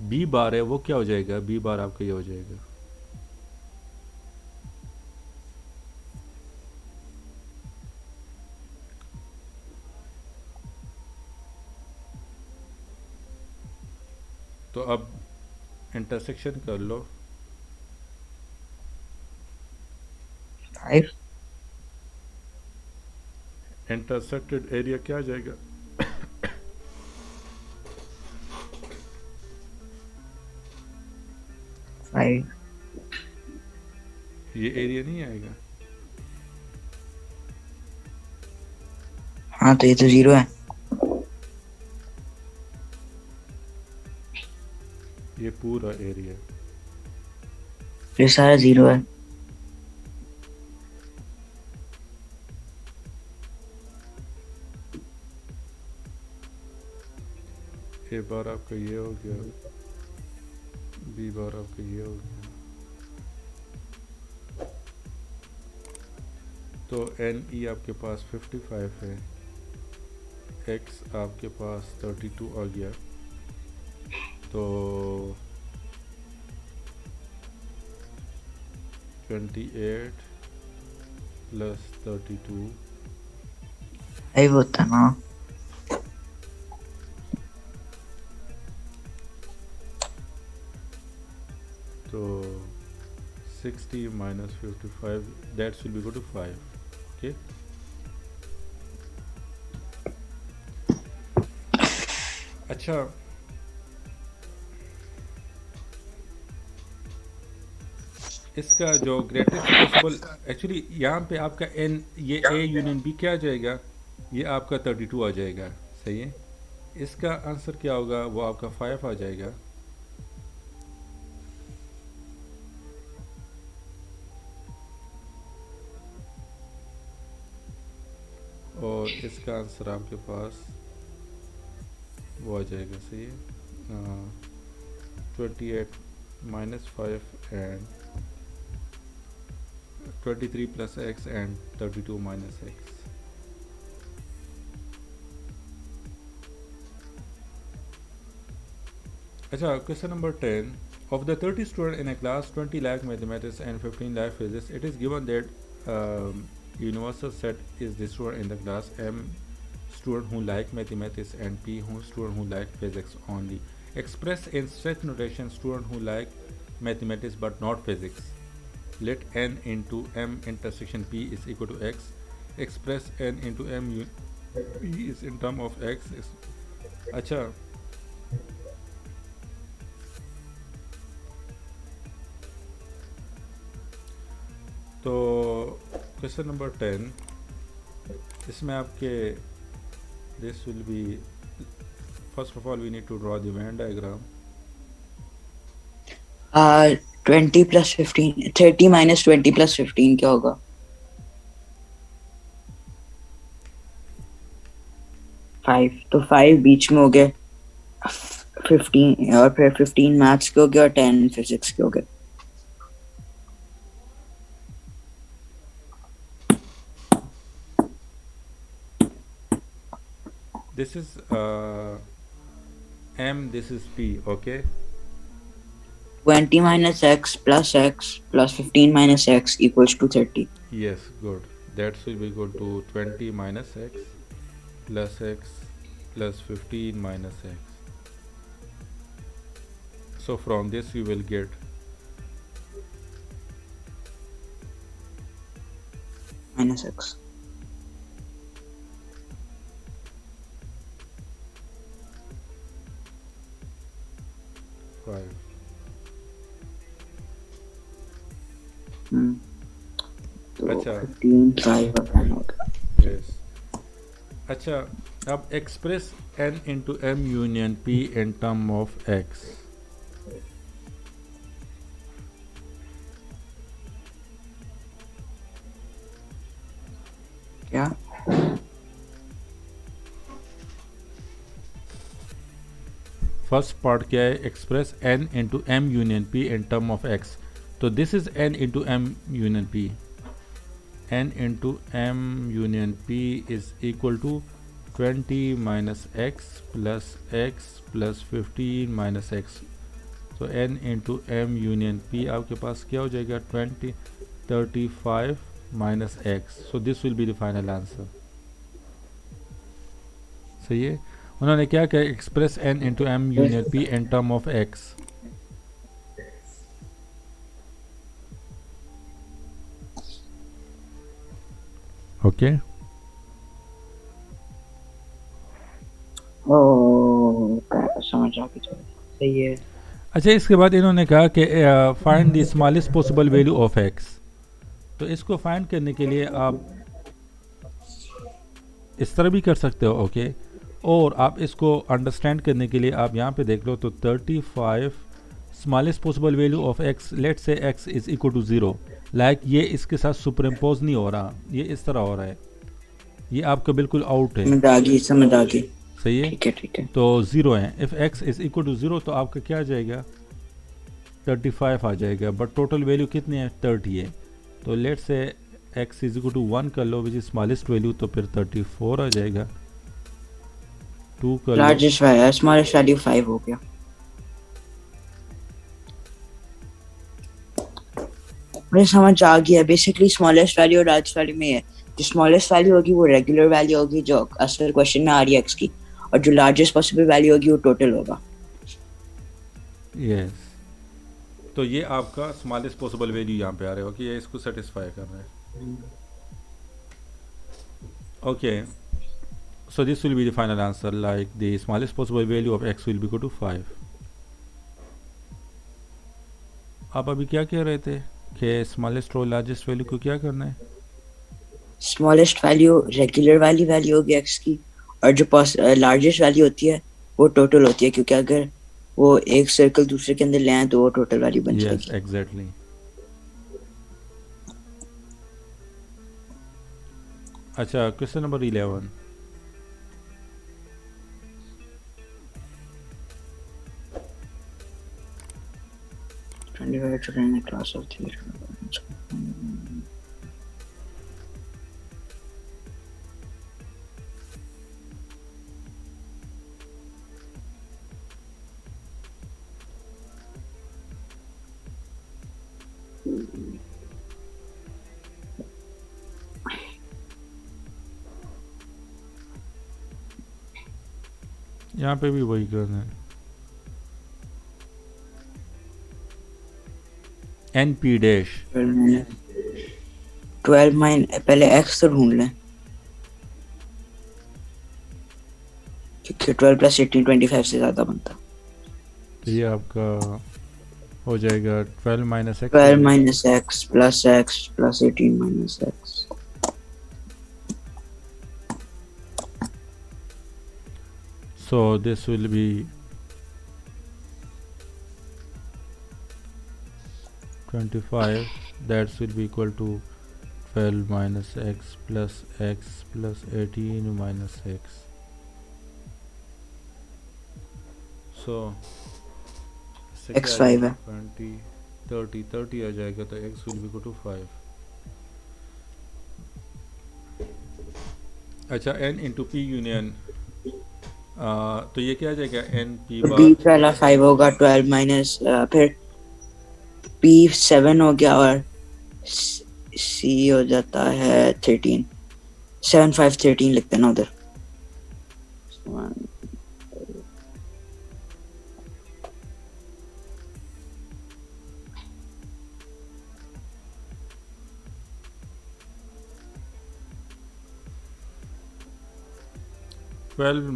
बी बार है वो क्या हो जाएगा? बी बार आपका ये हो जाएगा, तो अब इंटरसेक्शन कर लो। 5। इंटरसेक्टेड एरिया क्या आ जाएगा? 5। ये एरिया नहीं आएगा। हाँ, तो ये तो 0 है। ये पूरा एरिया, ये सारा 0 है। ए बार आपका ये हो गया, बी बार आपका ये हो गया, तो एन ई आपके पास 55 है, एक्स आपके पास 32 आ गया, तो 28 प्लस 32, 5 होता ना। तो 60 minus 55, that should be equal to 5. Okay. अच्छा, इसका जो ग्रेटेस्ट पॉसिबल, एक्चुअली यहाँ पे आपका एन, ये ए यूनियन बी क्या आ जाएगा? ये आपका 32 आ जाएगा, सही है। इसका आंसर क्या होगा? वो आपका 5 आ जाएगा, और इसका आंसर आपके पास वो आ जाएगा, सही है। 28 minus 5 and 23 plus x and 32 minus x. अच्छा, question number 10. Of the 30 students in a class, 20 like mathematics and 15 like physics, it is given that universal set is the student in the class M student who like mathematics and P who student who like physics only. Express in set notation student who like mathematics but not physics. Let n into m intersection p is equal to x. Express n into m p is in term of x. अच्छा, तो क्वेश्चन नंबर 10, इसमें आपके this will be, first of all we need to draw the Venn diagram. 20 plus 15, 30 minus 20 plus 15 क्या होगा? 5। तो 5 बीच में हो गए, 15 और फिर 15 मैथ्स के हो गए और 10 फिजिक्स के हो गए। This is m, this is p, okay. 20 minus x plus 15 minus x equals to 30. Yes, good. That will be equal to 20 minus x plus x plus 15 minus x. So from this you will get minus x. five. तो अच्छा, 15 5 और 10 हो गया। yes. अच्छा, अब express n into m union p in term of x. First part क्या है, express n into M union p in term of x. तो this is n into M union p. n into M union p is equal to 20 minus x plus 15 minus x. तो n into M union p आपके पास क्या हो जाएगा, 20 35 minus x. So this will be the final answer. सही है. उन्होंने क्या किया, express n into M union p in term of x. Okay. समझ आ गया. सही है. अच्छा, इसके बाद इन्होंने कहा कि find the smallest possible value of x. तो इसको फाइंड करने के लिए आप इस तरह भी कर सकते हो. ओके. और आप इसको अंडरस्टैंड करने के लिए आप यहाँ पे देख लो. तो 35 smallest possible value of x, let say x is equal to 0. Like ये इसके साथ सुपर इम्पोज नहीं हो रहा, ये इस तरह हो रहा है, ये आपका बिल्कुल आउट है. समझ आ गई. सही है. ठीक है. तो 0 है. If x is equal to 0 तो आपका क्या आ जाएगा, 35 आ जाएगा. बट टोटल वैल्यू कितनी है, 30 है. तो late say x is equal to 1 कर लो, विच इज स्मॉलेस्ट वैल्यू. तो फिर 34 आ जाएगा. 2 कर लो. लार्जेस्ट वैल्यू, स्मॉलेस्ट वैल्यू 5 हो गया. मुझे समझ आ गया. बेसिकली स्मॉलेस्ट वैल्यू और लार्जेस्ट वैल्यू में है. जो स्मॉलेस्ट वैल्यू होगी वो रेगुलर वैल्यू होगी जो असल क्वेश्चन में आ रही है x की, और जो लार्जेस्ट पॉसिबल वैल्यू होगी वो टोटल होगा. यस. तो ये आपका स्मॉलेस्ट पॉसिबल वैल्यू यहाँ पे आ रहा है. ओके. ये इसको सेटिस्फाई कर रहा है. Okay. So this will be the final answer. Like the smallest possible value of x will be equal to 5. आप अभी क्या कह रहे थे कि स्मॉलेस्ट और लार्जेस्ट वैल्यू को क्या करना है? स्मॉलेस्ट वैल्यू रेगुलर वाली वैल्यू होगी x की, और जो लार्जेस्ट वैल्यू होती है वो टोटल होती है, क्योंकि अगर वो एक सर्कल दूसरे के अंदर ले आए तो वो टोटल वैल्यू बन जाएगी. Yes, exactly. अच्छा, question number 11. Class of three. यहाँ पे भी वही करना है. NP डैश 12 माइन पहले x तो ढूंढ लें, क्योंकि 12 प्लस 18 25 से ज्यादा बनता. तो ये आपका हो जाएगा 12 minus x. 12 minus x plus 18 minus x. So this will be 25. That will be equal to 12 minus x plus 18 minus x. So x 5 है. 30 आ जाएगा. तो x will be equal to 5. अच्छा, n into p यूनियन. तो ये क्या आ जाएगा, n p बार. b पहला 5 होगा, 12 माइनस फिर p 7 हो गया, और c हो जाता है 13. 7 5 13 लिखते हैं ना उधर.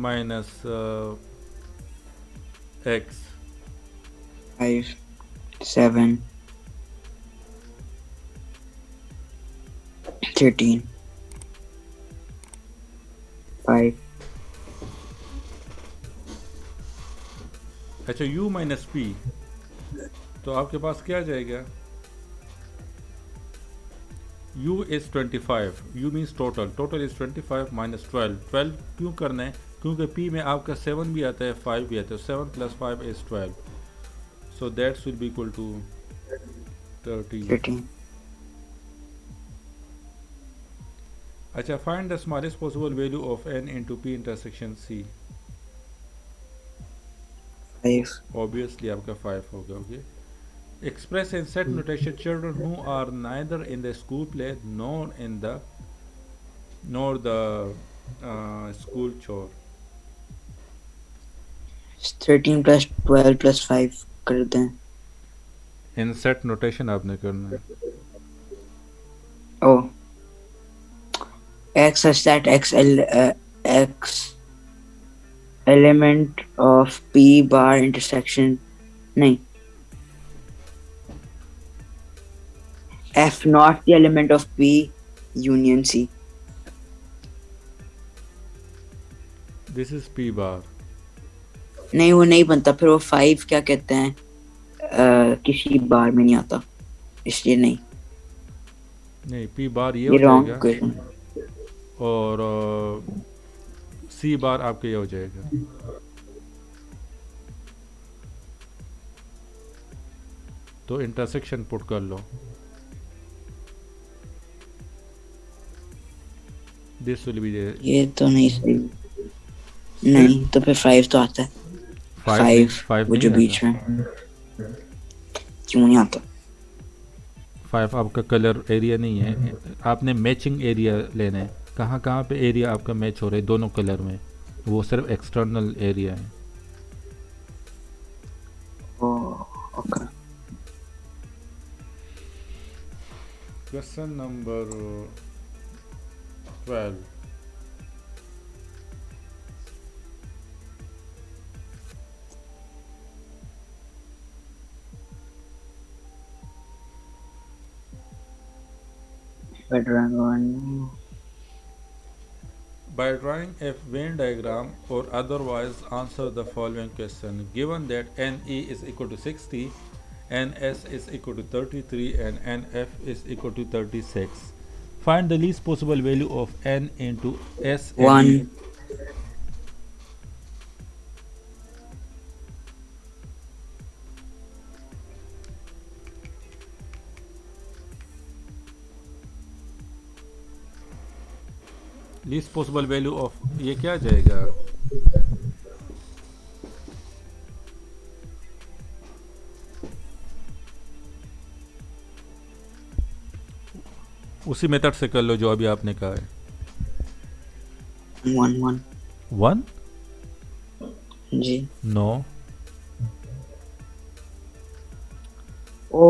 minus x 5 7 13 5. अच्छा, u माइनस p. तो आपके पास क्या आ जाएगा, u is 25. u means total is 25 minus 12. 12 क्यों करना है, क्योंकि p में आपका 7 भी आता है 5 भी आता है, 7 + 5 is 12, so that will be equal to 13. 13. अच्छा, find the smallest possible value of n into p intersection c. 5. Obviously आपका 5 होगा. Okay, express in set notation children who are neither in the school play nor the school chore. 13 plus 12 plus 5 कर दें. In set notation आपने करना है. Oh, x such that x element of p bar intersection नहीं, f not the element of p union c. This is p bar. नहीं वो नहीं बनता, फिर वो 5 क्या कहते हैं किसी बार में नहीं आता, इसलिए नहीं. नहीं, p बार ये ये हो रॉन्ग जाएगा क्वेश्चन. और c बार आपके ये हो जाएगा. तो इंटरसेक्शन पुट कर लो. दिस विल बी ये तो नहीं सही. नहीं तो फिर 5 तो आता है. 5 वो जो बीच में, क्यों नहीं आता? 5 आपका कलर एरिया नहीं है, आपने मैचिंग एरिया लेना है. कहाँ कहाँ पे एरिया आपका मैच हो रहा है दोनों कलर में, वो सिर्फ एक्सटर्नल एरिया है. Okay. Question number 12. By drawing a Venn diagram or otherwise answer the following question. Given that NE is equal to 60, NS is equal to 33 and NF is equal to 36. Find the least possible value of N into S and 1. E. Least possible value of ये क्या जाएगा? उसी मेथड से कर लो जो अभी आपने कहा है. 1 जी. नो. ओ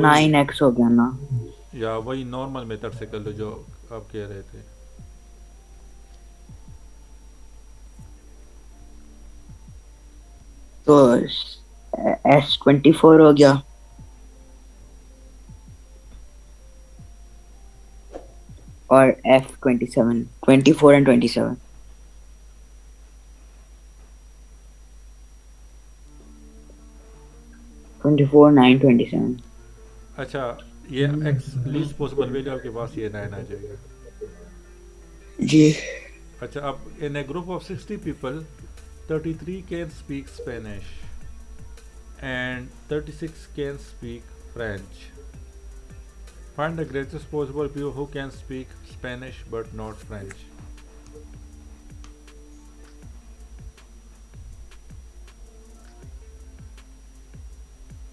9x हो गया ना. या वही नॉर्मल मेथड से कर लो जो आप कह रहे थे. तो S24 हो गया और F27. 24 and 27. 24 9 27. अच्छा, ये x लीस्ट पॉसिबल वैल्यू आपके पास ये 9 आ जाएगा. जी. अच्छा, अब in a group of 60 people 33 can speak Spanish and 36 can speak French. Find the greatest possible people who can speak Spanish but not French.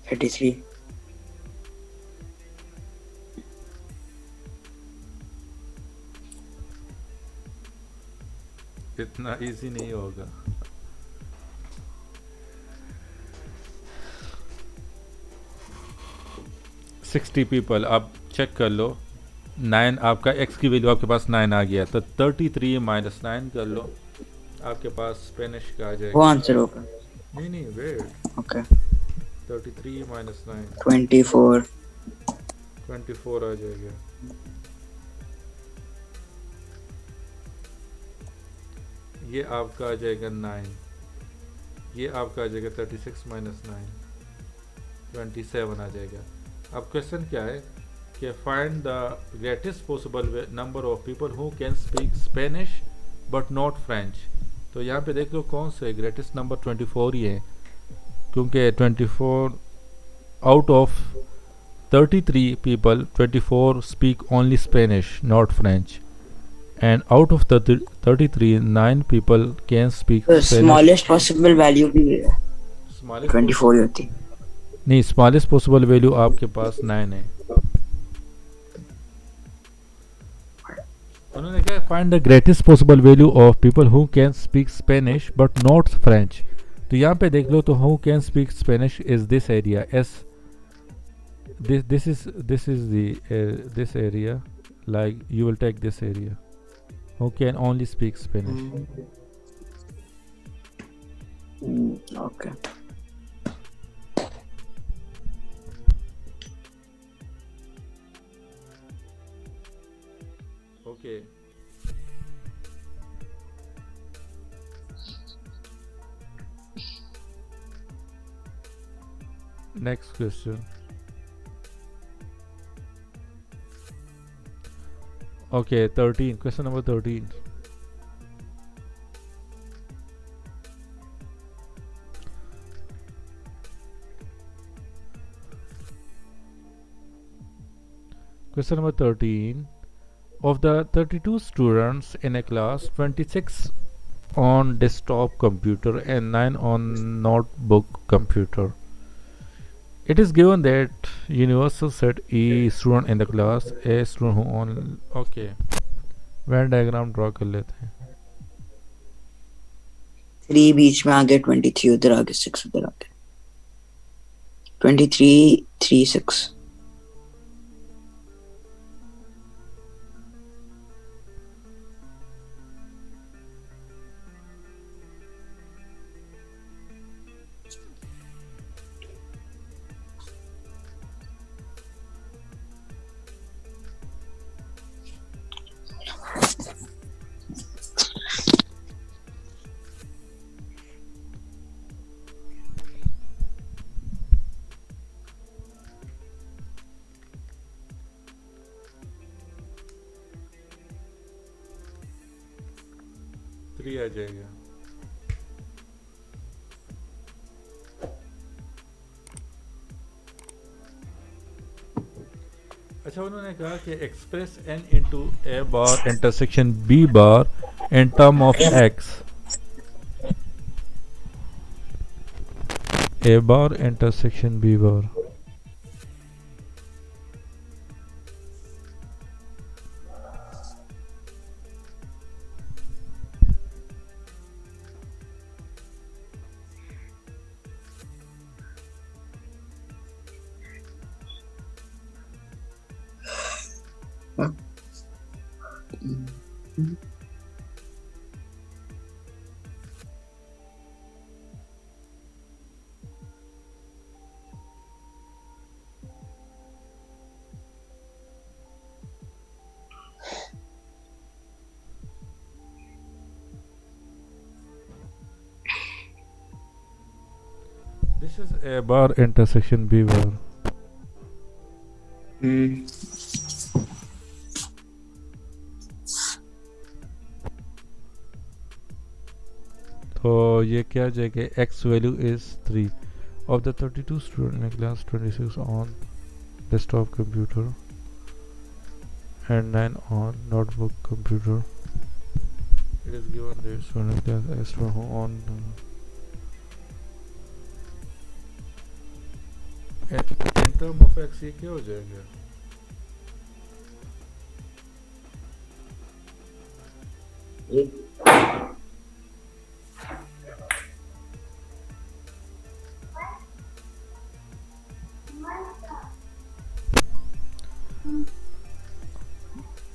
$33. इतना इजी नहीं होगा. सिक्सटी पीपल आप चेक कर लो. 9 आपका x की वैल्यू आपके पास 9 आ गया, तो 33 माइनस 9 कर लो, आपके पास स्पेनिश का आ जाएगा. वो आंसर होगा. नहीं वेट. ओके. 33 माइनस 9 24 24 आ जाएगा। ये आपका आ जाएगा 9। ये आपका आ जाएगा 36 माइनस 9 27 आ जाएगा। अब क्वेश्चन क्या है कि find the greatest possible number of people who can speak Spanish but not French. तो यहाँ पे देख लो कौन से ग्रेटेस्ट नंबर 24 ही है, क्योंकि 24 out of 33 people 24 speak only Spanish not French, and out of the 33 9 people can speak तो Spanish। स्मॉलेस्ट पॉसिबल वैल्यू भी Smallest 24 ही होती। नहीं, स्मॉलेस्ट पॉसिबल वैल्यू आपके पास 9 है। उन्होंने क्या find the greatest possible value of people who can speak Spanish but not French. तो यहाँ पे देख लो, तो who can speak Spanish is this area S, this is the this area, like you will take this area who can only speak Spanish. Okay Okay. Next question. Okay, 13. Question number 13. Question number 13. Of the 32 students in a class, 26 on desktop computer and 9 on notebook computer. It is given that universal set E student in the class, A student who on okay Venn diagram draw कर लेते हैं। 3 बीच में आ गया, 23 उधर आ गया, 6 उधर आ गया, 23 3 6। थ्री आ जाएगा। अच्छा, उन्होंने कहा कि express n into A bar intersection B bar in term of x, A bar intersection B bar. This is a bar intersection B bar. तो ये क्या जाएगा, x value is 3 of the 32 student in class, 26 on desktop computer and 9 on notebook computer. It is given that student class S on in term of x ये क्या हो जाएगा?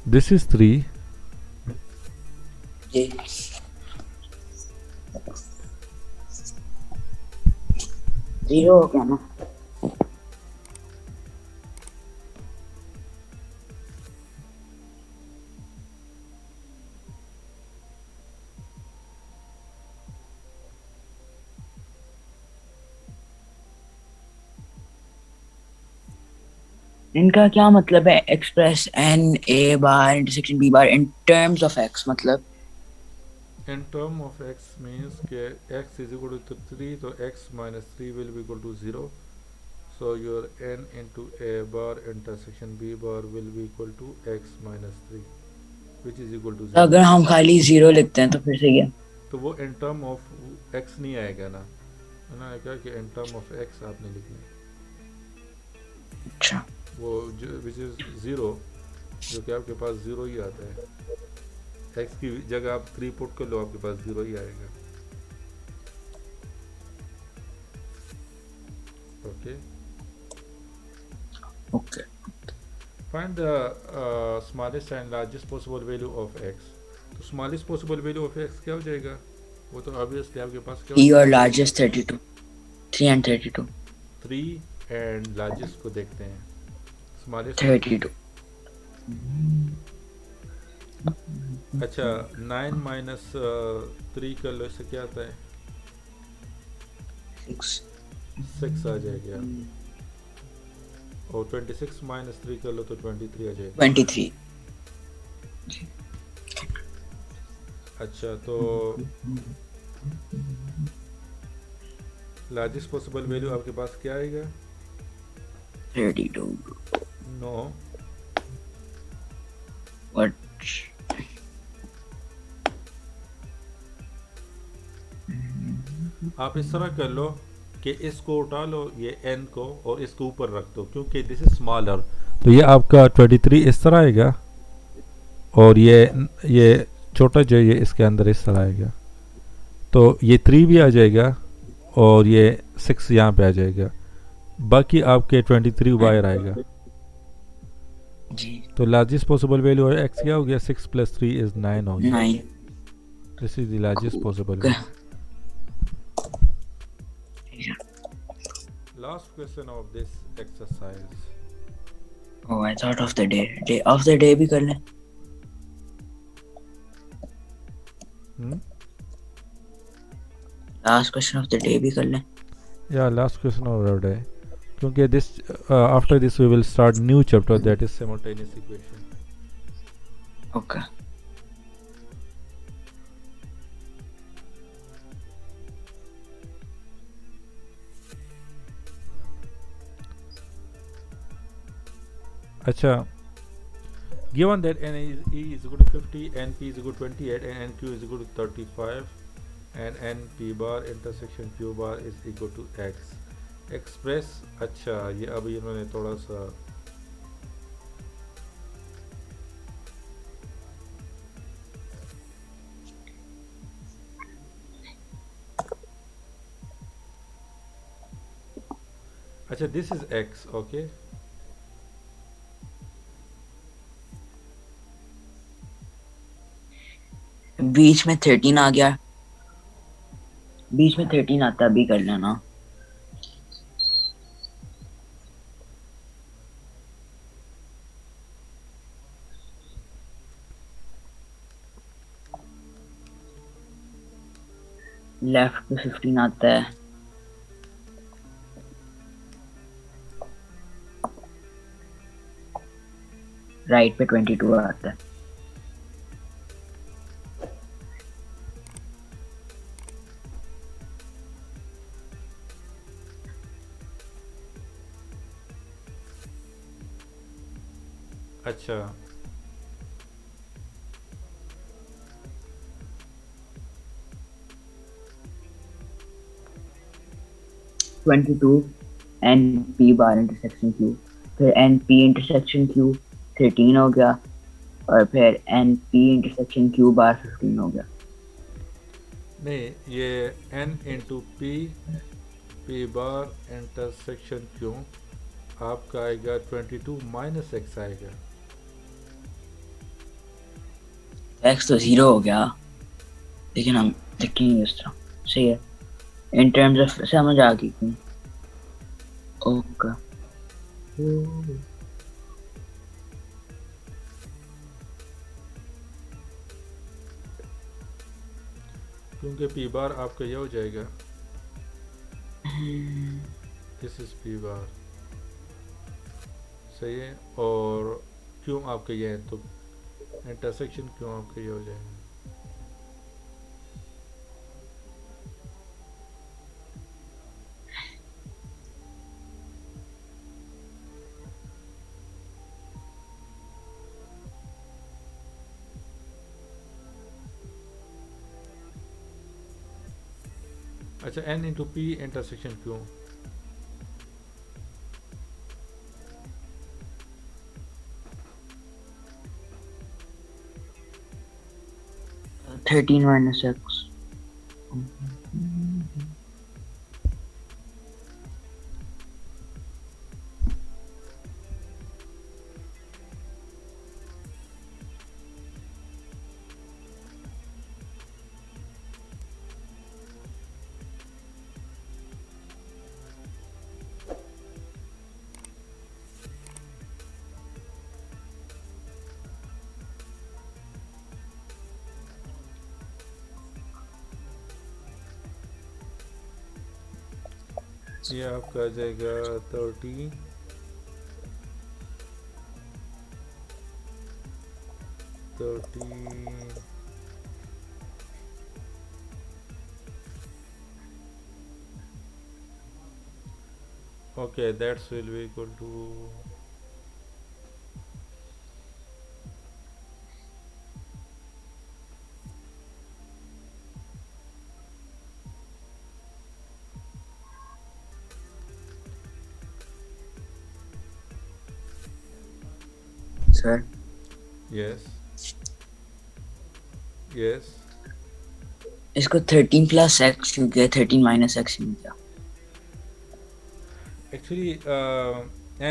This is 3. जी 0 हो गया ना। इनका क्या मतलब है? Express N A bar intersection B bar in terms of X, मतलब In term of x means that x is equal to 3, so x minus 3 will be equal to 0. So your n into a bar intersection b bar will be equal to x minus 3, which is equal to तो 0. अगर हम खाली जीरो लिखते हैं तो फिर सही है। तो वो in term of x नहीं आएगा ना, है ना, क्या कि in term of x आपने लिखना है, अच्छा वो which is 0, जो कि आपके पास 0 ही आता है। x की जगह आप 3 पुट कर लो, आपके पास 0 ही आएगा। Okay, okay. find the smallest and largest possible value of x। तो smallest possible value of x क्या हो जाएगा? वो तो obviously आपके पास क्या हो ई और जाएगा? लार्जेस्ट 32, 3 एंड 32, 3 एंड लार्जेस्ट को देखते हैं, स्मॉलेस्ट को। 32 अच्छा, 9 माइनस 3 कर लो, इससे क्या आता है? 6 6 आ जाएगा। और 26 माइनस 3 कर लो तो 23 आ जाएगा। 23। अच्छा, तो लार्जेस्ट पॉसिबल वैल्यू आपके पास क्या आएगा? 32 नो, व्हाट? आप इस तरह कर लो कि इसको उठा लो, ये n को, और इसको ऊपर रख दो, क्योंकि दिस इज स्मॉलर। तो ये आपका 23 इस तरह आएगा, और ये छोटा जो है ये इसके अंदर इस तरह आएगा। तो ये 3 भी आ जाएगा और ये 6 यहाँ पे आ जाएगा, बाकी आपके 23 बाहर आएगा। जी तो लार्जेस्ट पॉसिबल वैल्यू x क्या हो गया? 6 प्लस 3 इज 9 हो गया। 9। This is the largest possible Okay. Value. Last question of this exercise. Oh, I thought of the day. Day of the day भी कर लें। Last question of the day भी कर लें। या last question of the day, क्योंकि this after this we will start new chapter, that is simultaneous equation. Okay. अच्छा, given that n is e is equal to 50, np is equal to 28, and nq is equal to 35, and np bar intersection q bar is equal to x, express। अच्छा, ये अभी इन्होंने थोड़ा सा अच्छा, दिस इज x, ओके। बीच में 13 आ गया, बीच में 13 आता भी कर लेना। लेफ्ट पे 15 आता है, राइट पे 22 आता है। अच्छा, 22 N P bar intersection Q, फिर एन पी इंटरसेक्शन क्यू 13 हो गया, और फिर N P intersection Q bar 15 हो गया। नहीं, ये n into P bar intersection क्यों आपका आएगा 22 माइनस एक्स आएगा। एक्स तो 0 हो गया, लेकिन हम लिखेंगे इस तरह, सही है। इन टर्म्स ऑफ समझ आ गई। ओके, क्योंकि पी बार आपका ये हो जाएगा, दिस इज पी बार सही है, और क्यों आपका ये है, तो इंटरसेक्शन क्यों आपका ये हो जाएगा। अच्छा, एन इंटू पी इंटरसेक्शन क्यों। 13 minus x. ये आपका आ जाएगा 30 30 okay, that's will be equal to Sir, yes, yes, इसको 13 plus x क्यों किया, 13 minus x क्यों किया? actually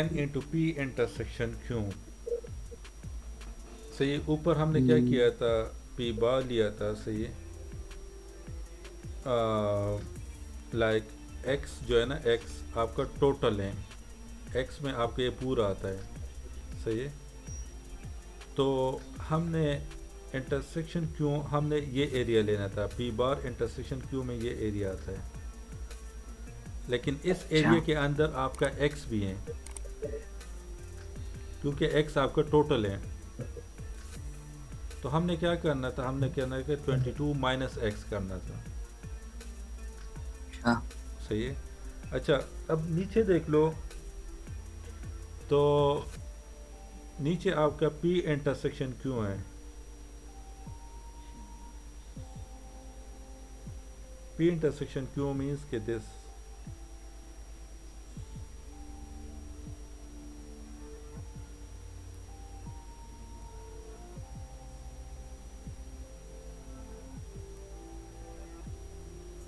n into p intersection क्यों। सही, ऊपर हमने क्या किया था, p बार लिया था, सही है, लाइक x जो है ना, x आपका टोटल है, x में आपका ये पूरा आता है, सही है। तो हमने इंटरसेक्शन क्यों, हमने ये एरिया लेना था, p बार इंटरसेक्शन क्यों में ये एरिया आता है, लेकिन इस एरिया के अंदर आपका x भी है, क्योंकि x आपका टोटल है। तो हमने क्या करना था, हमने कहना है कि 22 माइनस एक्स करना था, सही है। अच्छा, अब नीचे देख लो, तो नीचे आपका p इंटरसेक्शन क्यों है, p इंटरसेक्शन क्यों मीन्स के दिस,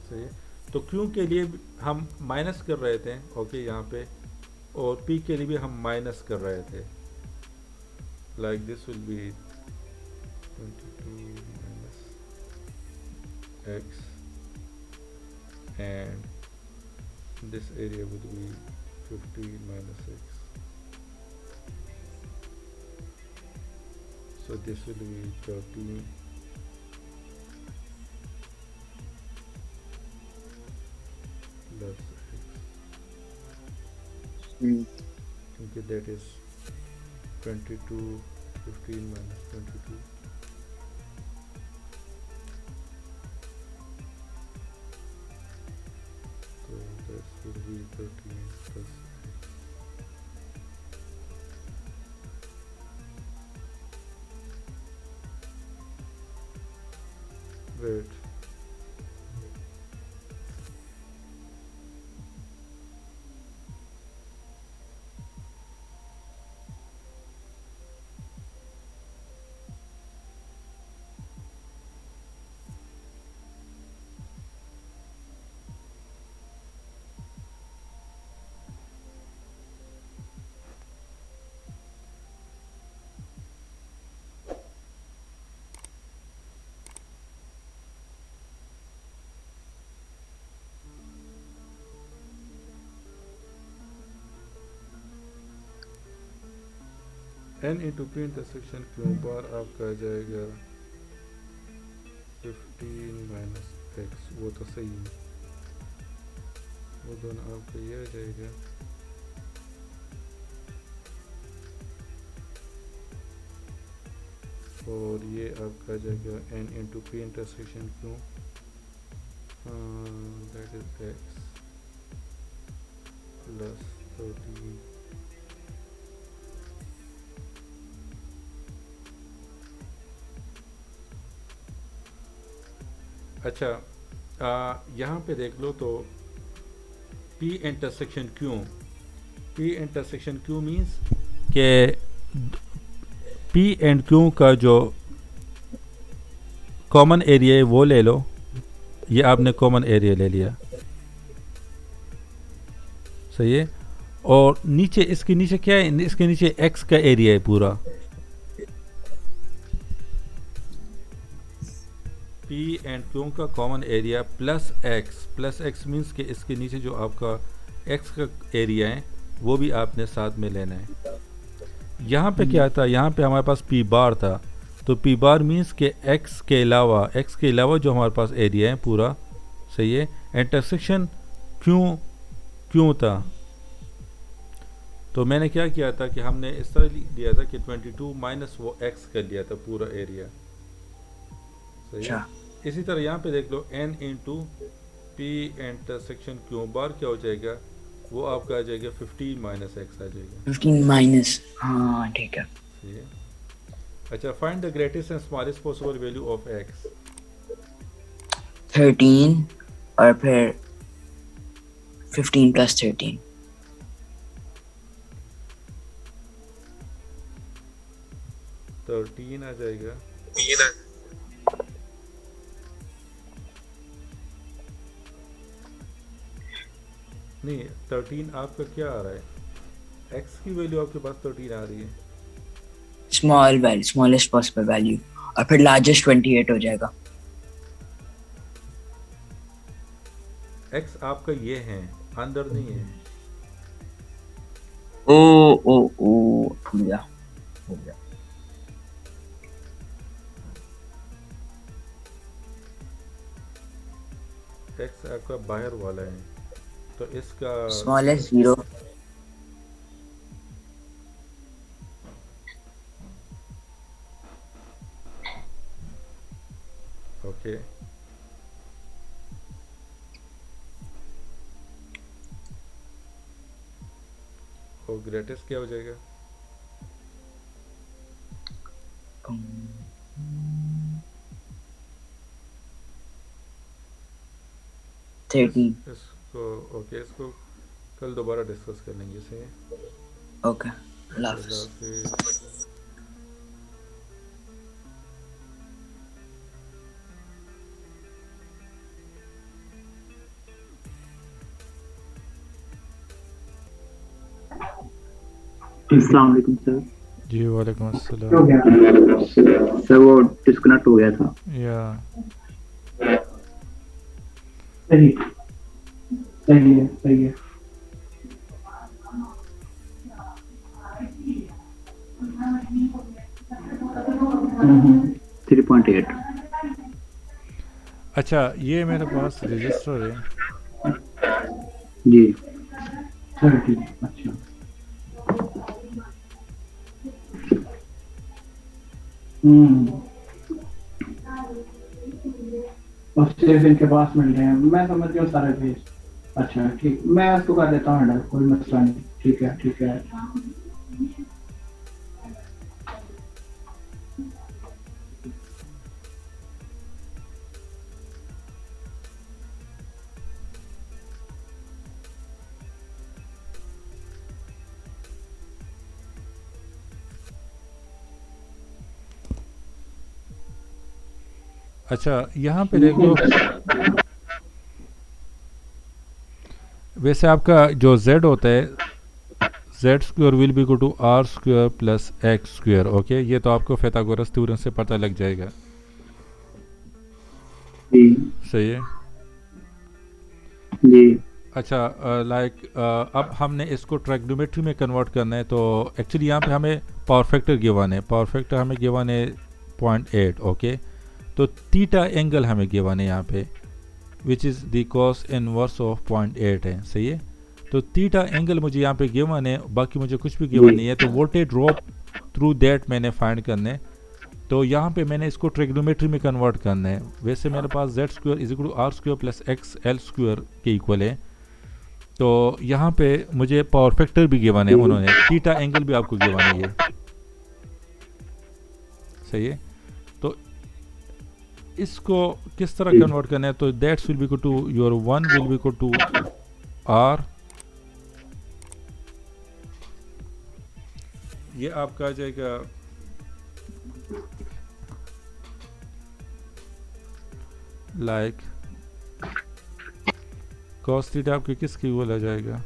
सही है। तो क्यों के लिए हम माइनस कर रहे थे, ओके यहाँ पे, और p के लिए भी हम माइनस कर रहे थे, like this will B 22 minus x and this area would be 15 minus x, so this will be 13 plus x, क्योंकि that is 22, 15 minus 22, so that would be 13 plus x. Wait, n into P intersection क्यों बार आपका आ जाएगा 15 माइनस एक्स, वो तो सही है, वो दोनों आपका ये आ जाएगा और ये आपका आ जाएगा n into P intersection Q, that is x plus 13। अच्छा, यहाँ पे देख लो तो P intersection Q, P intersection Q means के P एंड Q का जो कॉमन एरिया है वो ले लो। ये आपने कॉमन एरिया ले लिया, सही है। और नीचे, इसके नीचे क्या है, इसके नीचे x का एरिया है पूरा। P एंड Q का common area plus x means के इसके नीचे जो आपका x का एरिया है वो भी आपने साथ में लेना है। यहाँ पे क्या था, यहाँ पे हमारे पास P बार था, तो P बार मीन्स के x के अलावा जो हमारे पास एरिया है पूरा, सही है। इंटरसेक्शन क्यों था, तो मैंने क्या किया था कि हमने इस तरह लिया था कि 22 माइनस वो x कर लिया था पूरा एरिया, सही है। इसी तरह यहाँ पे देख लो n into P intersection Q बार क्या हो जाएगा, वो आपका आ जाएगा 15 माइनस x आ जाएगा, 15 माइनस, हाँ ठीक है। सही है। अच्छा, find the greatest and smallest possible value of x। 13 और फिर 15 प्लस 13, 13 आ जाएगा, नहीं 13 आपका क्या आ रहा है, x की वैल्यू आपके पास 13 आ रही है, स्मॉलेस्ट पॉसिबल वैल्यू, और फिर लार्जेस्ट 28 हो जाएगा। x आपका ये है, अंदर नहीं है। ओ हो गया। x आपका बाहर वाला है, तो इसका स्मॉलेस्ट 0, ओके। और ग्रेटेस्ट क्या हो जाएगा, 13। इसको ओके, इसको कल दोबारा डिस्कस कर लेंगे, सही है। ओके, अल्लाह हाफिज़। अल्लाह हाफिज़। अस्सलाम वालेकुम सर। जी वालेकुम अस्सलाम। हो गया सर, वो डिस्कनेक्ट हो गया था। या सही है। 3.8। अच्छा, ये मेरे पास रजिस्टर है जी सर, ठीक है। अच्छा और सिर्फ इनके पास मिल रहे हैं, मैं समझती हूँ सारे पेज। अच्छा ठीक, मैं उसको कर देता हूँ हैंडल, कोई मसला नहीं। ठीक है। अच्छा, यहाँ पे देख लो, वैसे आपका जो z होता है, z square will be equal to are square plus X square. Okay, ये तो आपको pythagoras थ्योरम से पता लग जाएगा, जी सही है जी। अच्छा, अब हमने इसको ट्राइगोनोमेट्री में कन्वर्ट करना है, तो एक्चुअली यहाँ पे हमें पावर फैक्टर गिवन है, पावर फैक्टर हमें गिवन है 0.8। ओके, तो थीटा एंगल हमें गिवन है यहाँ पे, which is the cos inverse of 0.8 है, सही है। तो थीटा एंगल मुझे यहाँ पे गिवन है, बाकी मुझे कुछ भी गिवन नहीं है। तो वोल्टेज ड्रॉप थ्रू दैट मैंने फाइंड करने, तो यहाँ पे मैंने इसको ट्रिग्नोमेट्री में कन्वर्ट करना है। वैसे मेरे पास z square is equal to are square plus x L square के इक्वल है। तो यहाँ पे मुझे पावर फैक्टर भी गिवन है उन्होंने, थीटा एंगल भी आपको गिवन है ये, सही है। तो इसको किस तरह कन्वर्ट करना है, तो that's will be equal to your 1 will be equal to R, ये आपका आ जाएगा लाइक कॉस थीटा आपके किसकी इक्वल आ जाएगा,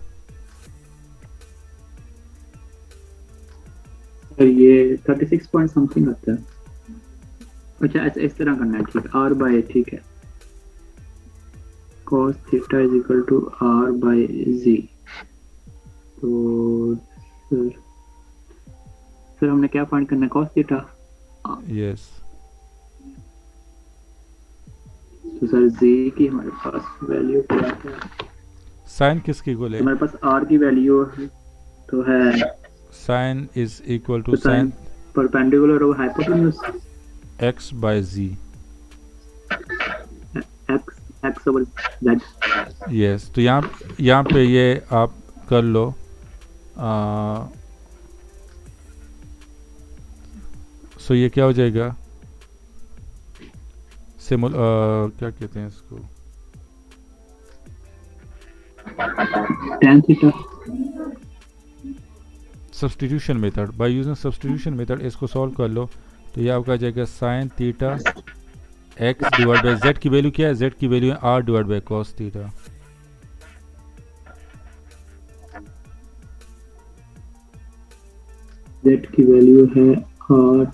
सर ये 36 पॉइंट समथिंग आता है। अच्छा ऐसा इस तरह करना है, ठीक है, आर बाय, ठीक है, cos theta is equal to R by Z. तो सर हमने क्या फाइंड करना है, cos थीटा। यस। तो सर जी की हमारे पास वैल्यू क्या है, साइन किसकी इक्वल है, हमारे पास आर की वैल्यू तो है sine is equal to sine perpendicular और hypotenuse X by Z. X over Z. Yes, तो यहाँ पे ये आप कर लो, सो ये क्या हो जाएगा, क्या कहते हैं इसको, tan theta. Substitution method, by using substitution method इसको सॉल्व कर लो। तो ये आपका आ जाएगा sine theta X divide by Z की वैल्यू क्या है, जेड की वैल्यू है R divide by cos theta. Z की वैल्यू है आर,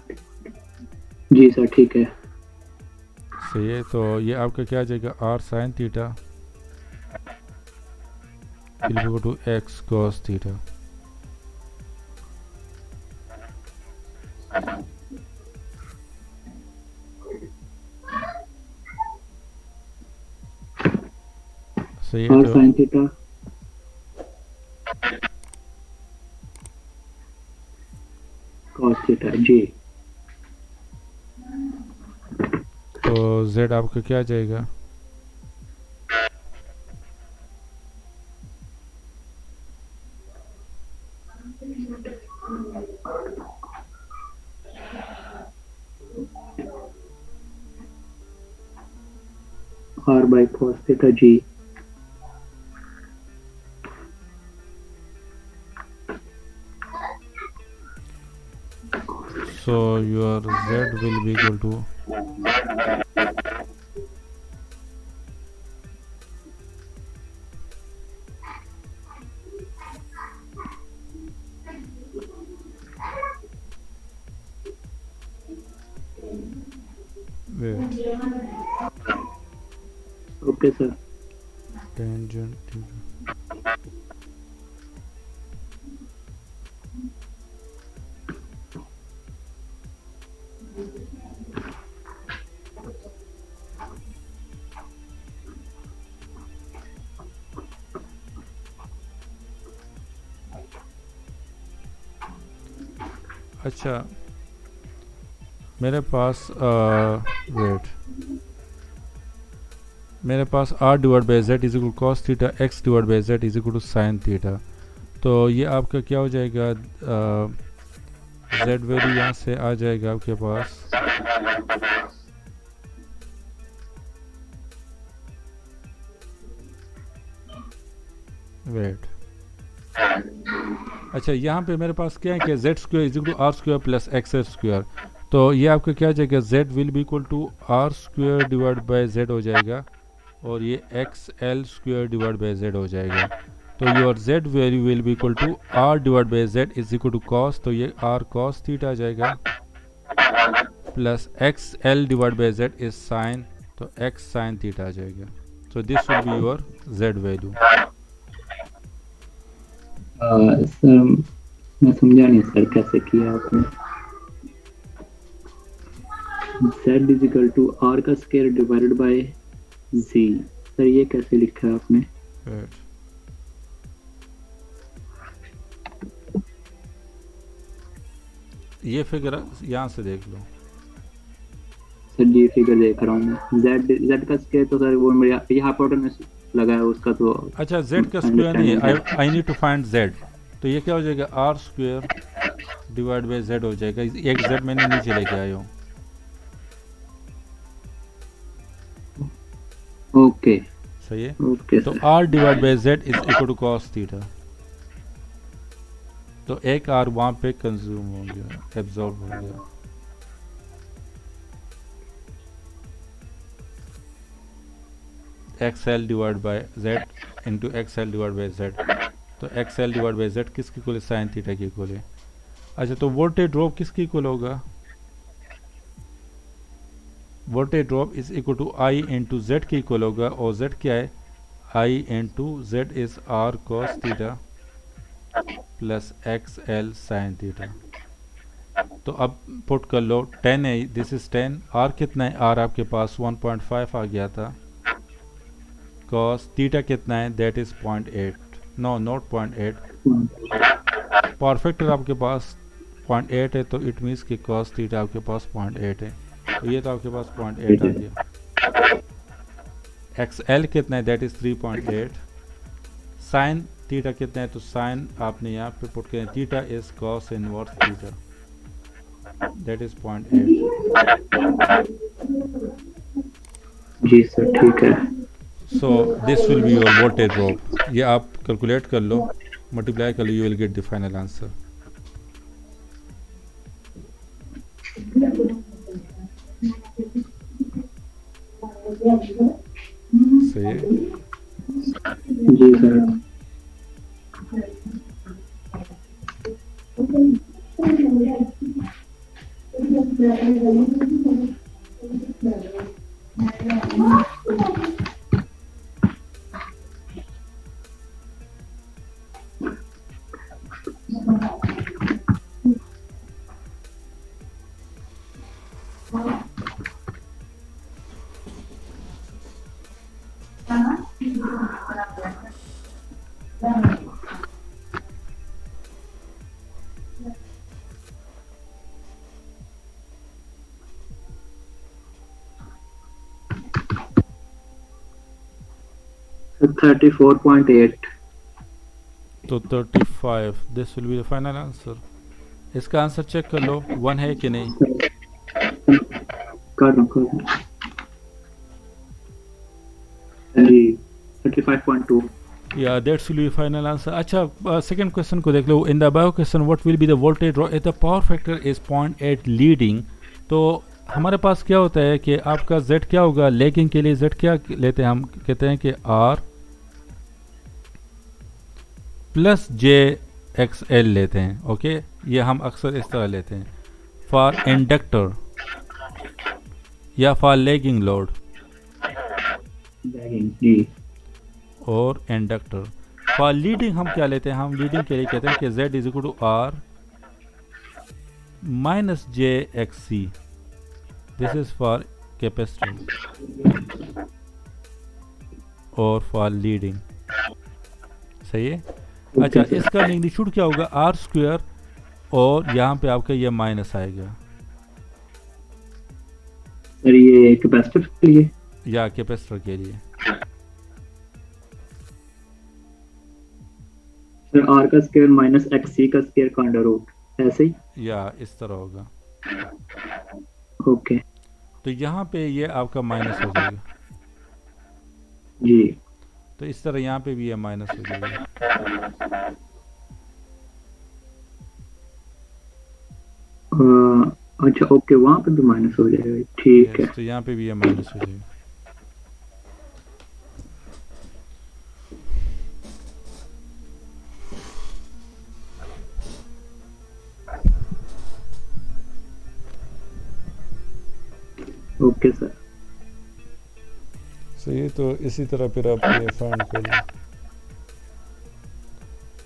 जी सर ठीक है। सही है, तो ये आपका क्या आ जाएगा, R sine theta equal to X cos theta. सही है, आर तो sine theta cos theta Z. तो z आपका क्या आ जाएगा, R by cos theta Z. so your z will be equal to wait okay sir. tangent theta। अच्छा, मेरे पास वेट, मेरे पास R divide by Z is equal cos theta X divide by Z is equal to sine theta. तो ये आपका क्या हो जाएगा, जेड वैल्यू यहाँ से आ जाएगा आपके पास वेट। अच्छा, यहाँ पे मेरे पास क्या है कि Z square is equal to are square plus X square. तो ये आपका क्या हो जाएगा, Z will be equal to are square divide by Z हो जाएगा, और ये X L square divide by Z हो जाएगा। तो your Z value will be equal to R divide by Z is equal to cos, तो ये आर कॉस थीटा आ जाएगा, plus x L divide by Z is sine, तो एक्स साइन थीटा आ जाएगा। So this will be your Z value. Sir मैं समझा नहीं सर, कैसे किया आपने। z is equal to R का square divided by z, sir ये कैसे लिखा है आपने। ये फिगर यहाँ से देख लो, फिगर देख रहा हूँ मैं। जेड का स्क्वायर तो सर वो मेरे ये हाइपोटेनस लगा है उसका तो अच्छा जेड का स्क्वायर नहीं है, I need to find Z, तो ये क्या हो जाएगा R square divide by Z हो जाएगा। एक जेड मैंने नीचे लेके आया हूँ। ओके सही है। ओके तो sir. R divide by Z is equal to cos theta. तो एक आर वहाँ पे कंज्यूम हो गया, एब्जॉर्ब हो गया। X L divide by Z into X L divide by Z. तो X L divide by Z किसकी इक्वल है, साइन थीटा की इक्वल है। अच्छा तो वोल्टेज ड्रॉप किसकी इक्वल होगा, voltage drop is equal to I into Z की इक्वल होगा। और जेड क्या है, I into Z is R cos theta plus x L sine theta. तो अब पुट कर लो 10 है, दिस इज 10। आर कितना है, आर आपके पास 1.5 आ गया था। कॉस थीटा कितना है, that is 0.8, no not 0.8, power factor आपके पास 0.8 है, तो इट मीन्स कि कॉस थीटा आपके पास 0.8 है। तो ये तो आपके पास 0.8 आ गया। एक्स एल कितना है, दैट इज 3.8। साइन थीटा कितना है, तो साइन आपने यहाँ पे पुट किया, theta is cos inverse theta, that is 0.8। जी सर ठीक है। So this will be your voltage drop. ये आप कैलकुलेट कर लो, मल्टीप्लाई कर लो, you will get the final answer. सही है। जी सर। सर 34.8। तो 35, this will be the final answer. इसका आंसर चेक कर लो, 1 है कि नहीं। कर रहा हूँ जी 35.2। या that's will be final answer. अच्छा सेकंड क्वेश्चन को देख लो। In the above question what will be the voltage drop if the power factor is 0.8 leading. तो हमारे पास क्या होता है कि आपका Z क्या होगा, लेकिन के लिए Z क्या लेते हैं, हम कहते हैं कि R प्लस JXL लेते हैं। ओके, ये हम अक्सर इस तरह लेते हैं फॉर इंडक्टर या फॉर लेगिंग लोड जी और इंडक्टर। फॉर लीडिंग हम क्या लेते हैं, हम लीडिंग के लिए कहते हैं कि Z is equal to R minus JXC। This is for capacitor और फॉर लीडिंग। सही है। अच्छा इसका मैग्नीट्यूड क्या होगा, आर स्क्वायर, और यहाँ पे आपका ये माइनस आएगा सर ये कैपेसिटर के लिए या कैपेसिटर के लिए। सर आर का स्क्वायर माइनस एक्स सी का स्क्वायर का अंडर रूट ऐसे ही। या इस तरह होगा। ओके तो यहाँ पे ये आपका माइनस हो जाएगा। जी तो इस तरह यहाँ पे भी ये माइनस हो जाएगा। अच्छा ओके वहाँ पे भी माइनस हो जाएगा, ठीक है। तो यहाँ पे भी ये माइनस हो जाएगा। Okay sir. सही। तो इसी तरह फिर आप ये फाइंड कर लो,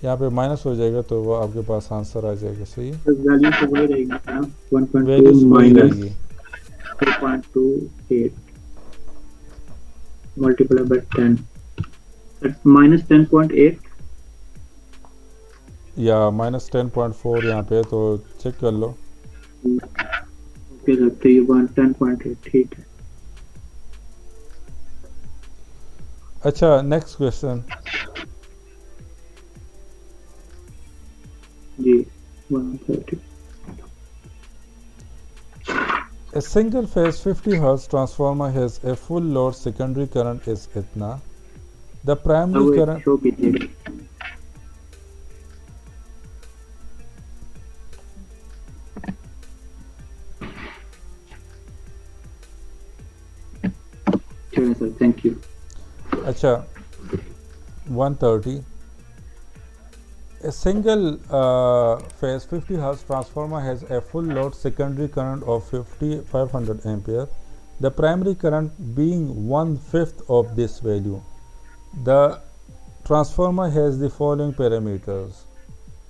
यहाँ पे माइनस हो जाएगा तो वो आपके पास आंसर आ जाएगा। सही है। वैल्यू तो वही रहेगी ना, 1.2 वैल्यूज वही माइनस रहेगी। 2.28 मल्टीप्लाई बाय 10 माइनस 10.8 या माइनस 10.4 यहाँ पे, तो चेक कर लो। ओके सर, तो ये 10.8 ठीक है। अच्छा, नेक्स्ट क्वेश्चन। जी 130। A single phase 50 hertz transformer has a full load secondary current is इतना, the अब primary वो एक current, शो कीजिएगा। चलो सर, थैंक यू। अच्छा 130, a single phase 50 hertz transformer has a full load secondary current of 500 ampere, the primary current being 1/5 of this value. The transformer has the following parameters.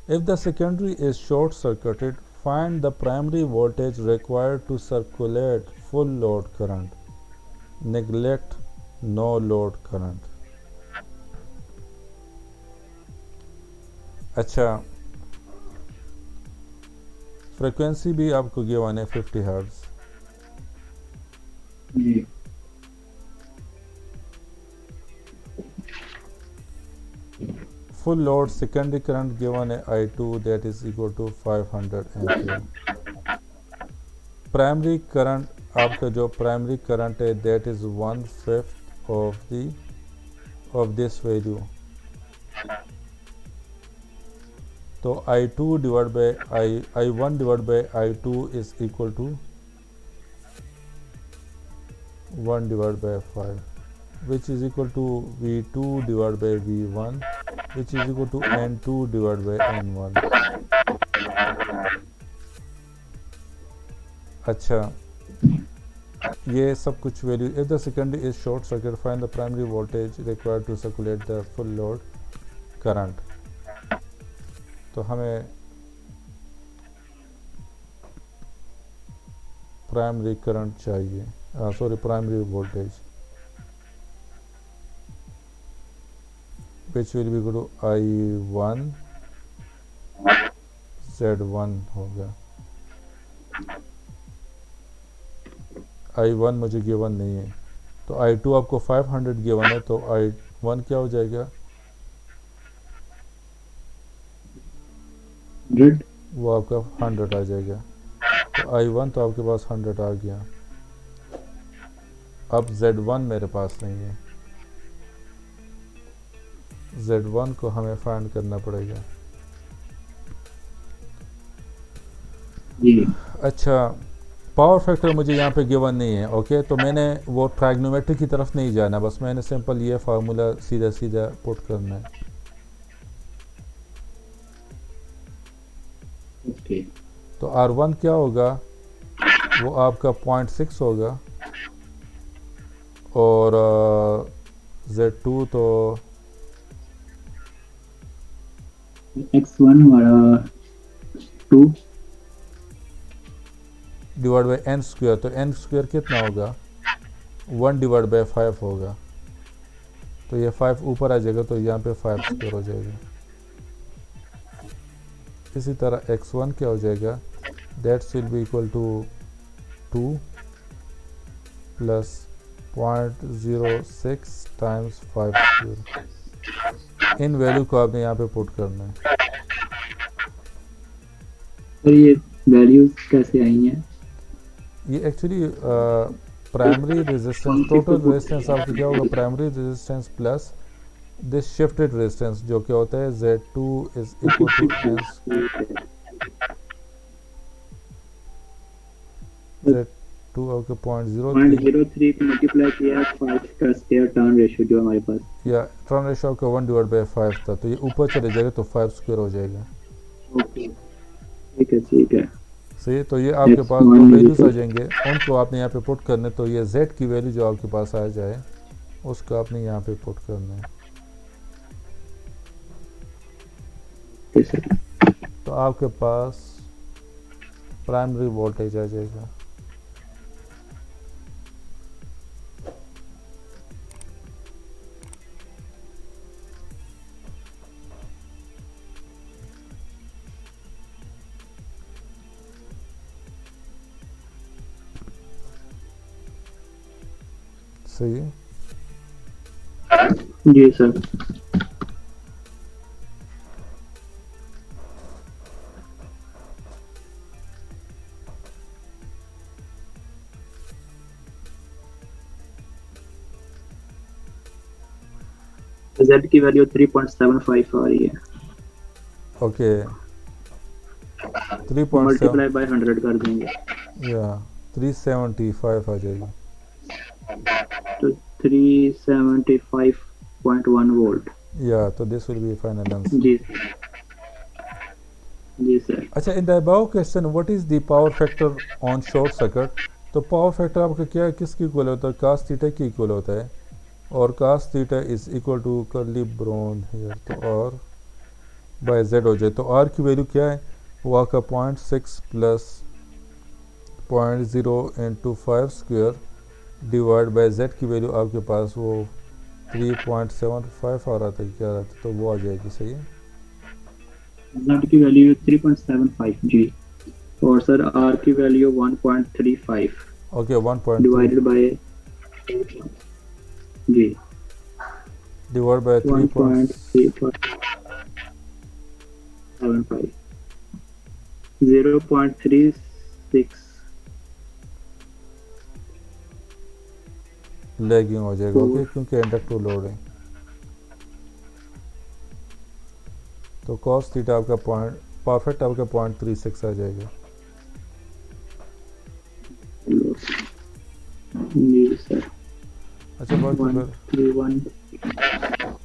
If the secondary is short circuited, find the primary voltage required to circulate full load current. Neglect no load current. अच्छा, फ्रीक्वेंसी भी आपको गिवन है 50 हर्ट्ज। जी Full load secondary current given है I2 that is equal to 500 ampere. Primary current आपका जो प्राइमरी करंट है that is 1/5 of this value. तो I2 divided by I1 divided by I2 is equal to 1 divided by 5, which is equal to V2 divided by V1, which is equal to N2 divided by N1. अच्छा, ये सब कुछ value. If the secondary is short circuit find the primary voltage required to circulate the full load current. तो हमें प्राइमरी करंट चाहिए, sorry primary voltage, which will be equal to I1 Z1 होगा। I1 मुझे गिवन नहीं है, तो I2 आपको 500 गिवन है, तो I1 क्या हो जाएगा, 100। वो आपका 100 आ जाएगा। तो I1 तो आपके पास 100 आ गया। अब Z1 मेरे पास नहीं है, Z1 को हमें फाइंड करना पड़ेगा। जी अच्छा, पावर फैक्टर मुझे यहाँ पे गिवन नहीं है, ओके, तो मैंने वो ट्राइग्नोमेट्री की तरफ नहीं जाना, बस मैंने सिंपल ये फार्मूला सीधा सीधा पुट करना है। ओके। तो R1 क्या होगा, वो आपका 0.6 होगा, और Z2 तो X1 हमारा 2 डिवाइड बाई एन स्क्वायर, तो एन स्क्वायर कितना होगा, 1 डिवाइड बाई 5 होगा, तो ये 5 ऊपर आ जाएगा, तो यहाँ पे 5 स्क्वायर हो जाएगा। इसी तरह x1 क्या हो जाएगा, that's will be equal to 2 plus 0.06 times 5 square. इन वैल्यू को आपने यहाँ पे पुट करना है। सर ये वैल्यूज कैसे आई हैं? ये actually primary resistance, total resistance आपको क्या होगा, primary resistance plus this shifted resistance, जो क्या होता है Z2 is equal to N, Z2 आपके 0.03 0.03 को मल्टीप्लाई किया 5 का स्क्वायर टर्न रेशियो जो हमारे पास, या टर्न रेशियो आपका 1 डिवाइड बाई 5 था, तो ये ऊपर चले जाएगा, तो 5 स्क्वायर हो जाएगा। ओके ठीक है ठीक है। सही, तो ये आपके पास दो वैल्यूज आ जाएंगे, उनको आपने यहाँ पे पुट करने, तो ये Z की वैल्यू जो आपके पास आ जाए उसको आपने यहाँ पे पुट करना है। तो आपके पास प्राइमरी वोल्टेज आ जाएगा। सही है। जी सर। Z की वैल्यू 3.75 आ रही है, ओके 3.7 मल्टीप्लाई बाय 100 कर देंगे या 375 आ जाएगी। तो 375.1 वोल्ट। या तो this will be final answer. जी जी सर। अच्छा, in the above question what is the power factor on short circuit? तो पावर फैक्टर आपका क्या है, किसकी इक्वल होता है? cos थीटा की इक्वल होता है, और cos theta is equal to कर्ली ब्राउन हियर, तो r बाय z हो जाए। तो r की वैल्यू क्या है? वो आपका 0.6 plus 0.0 into 5 square divide bye z की वैल्यू आपके पास वो 3.75 आ रहा था, क्या आ रहा था, तो वो आ जाएगी। सही है। Z की वैल्यू 3.75 जी, और सर R की वैल्यू 1.35 ओके 1.3 डिवाइडेड बाय जी डिवाइड बाय 1.3575 0.36 लैगिंग हो जाएगा। ओके क्योंकि इंडक्टिव लोड है। तो cos थीटा आपका पॉइंट परफेक्ट आपका 0.36 आ जाएगा। जी सर। अच्छा बाकी फिर 131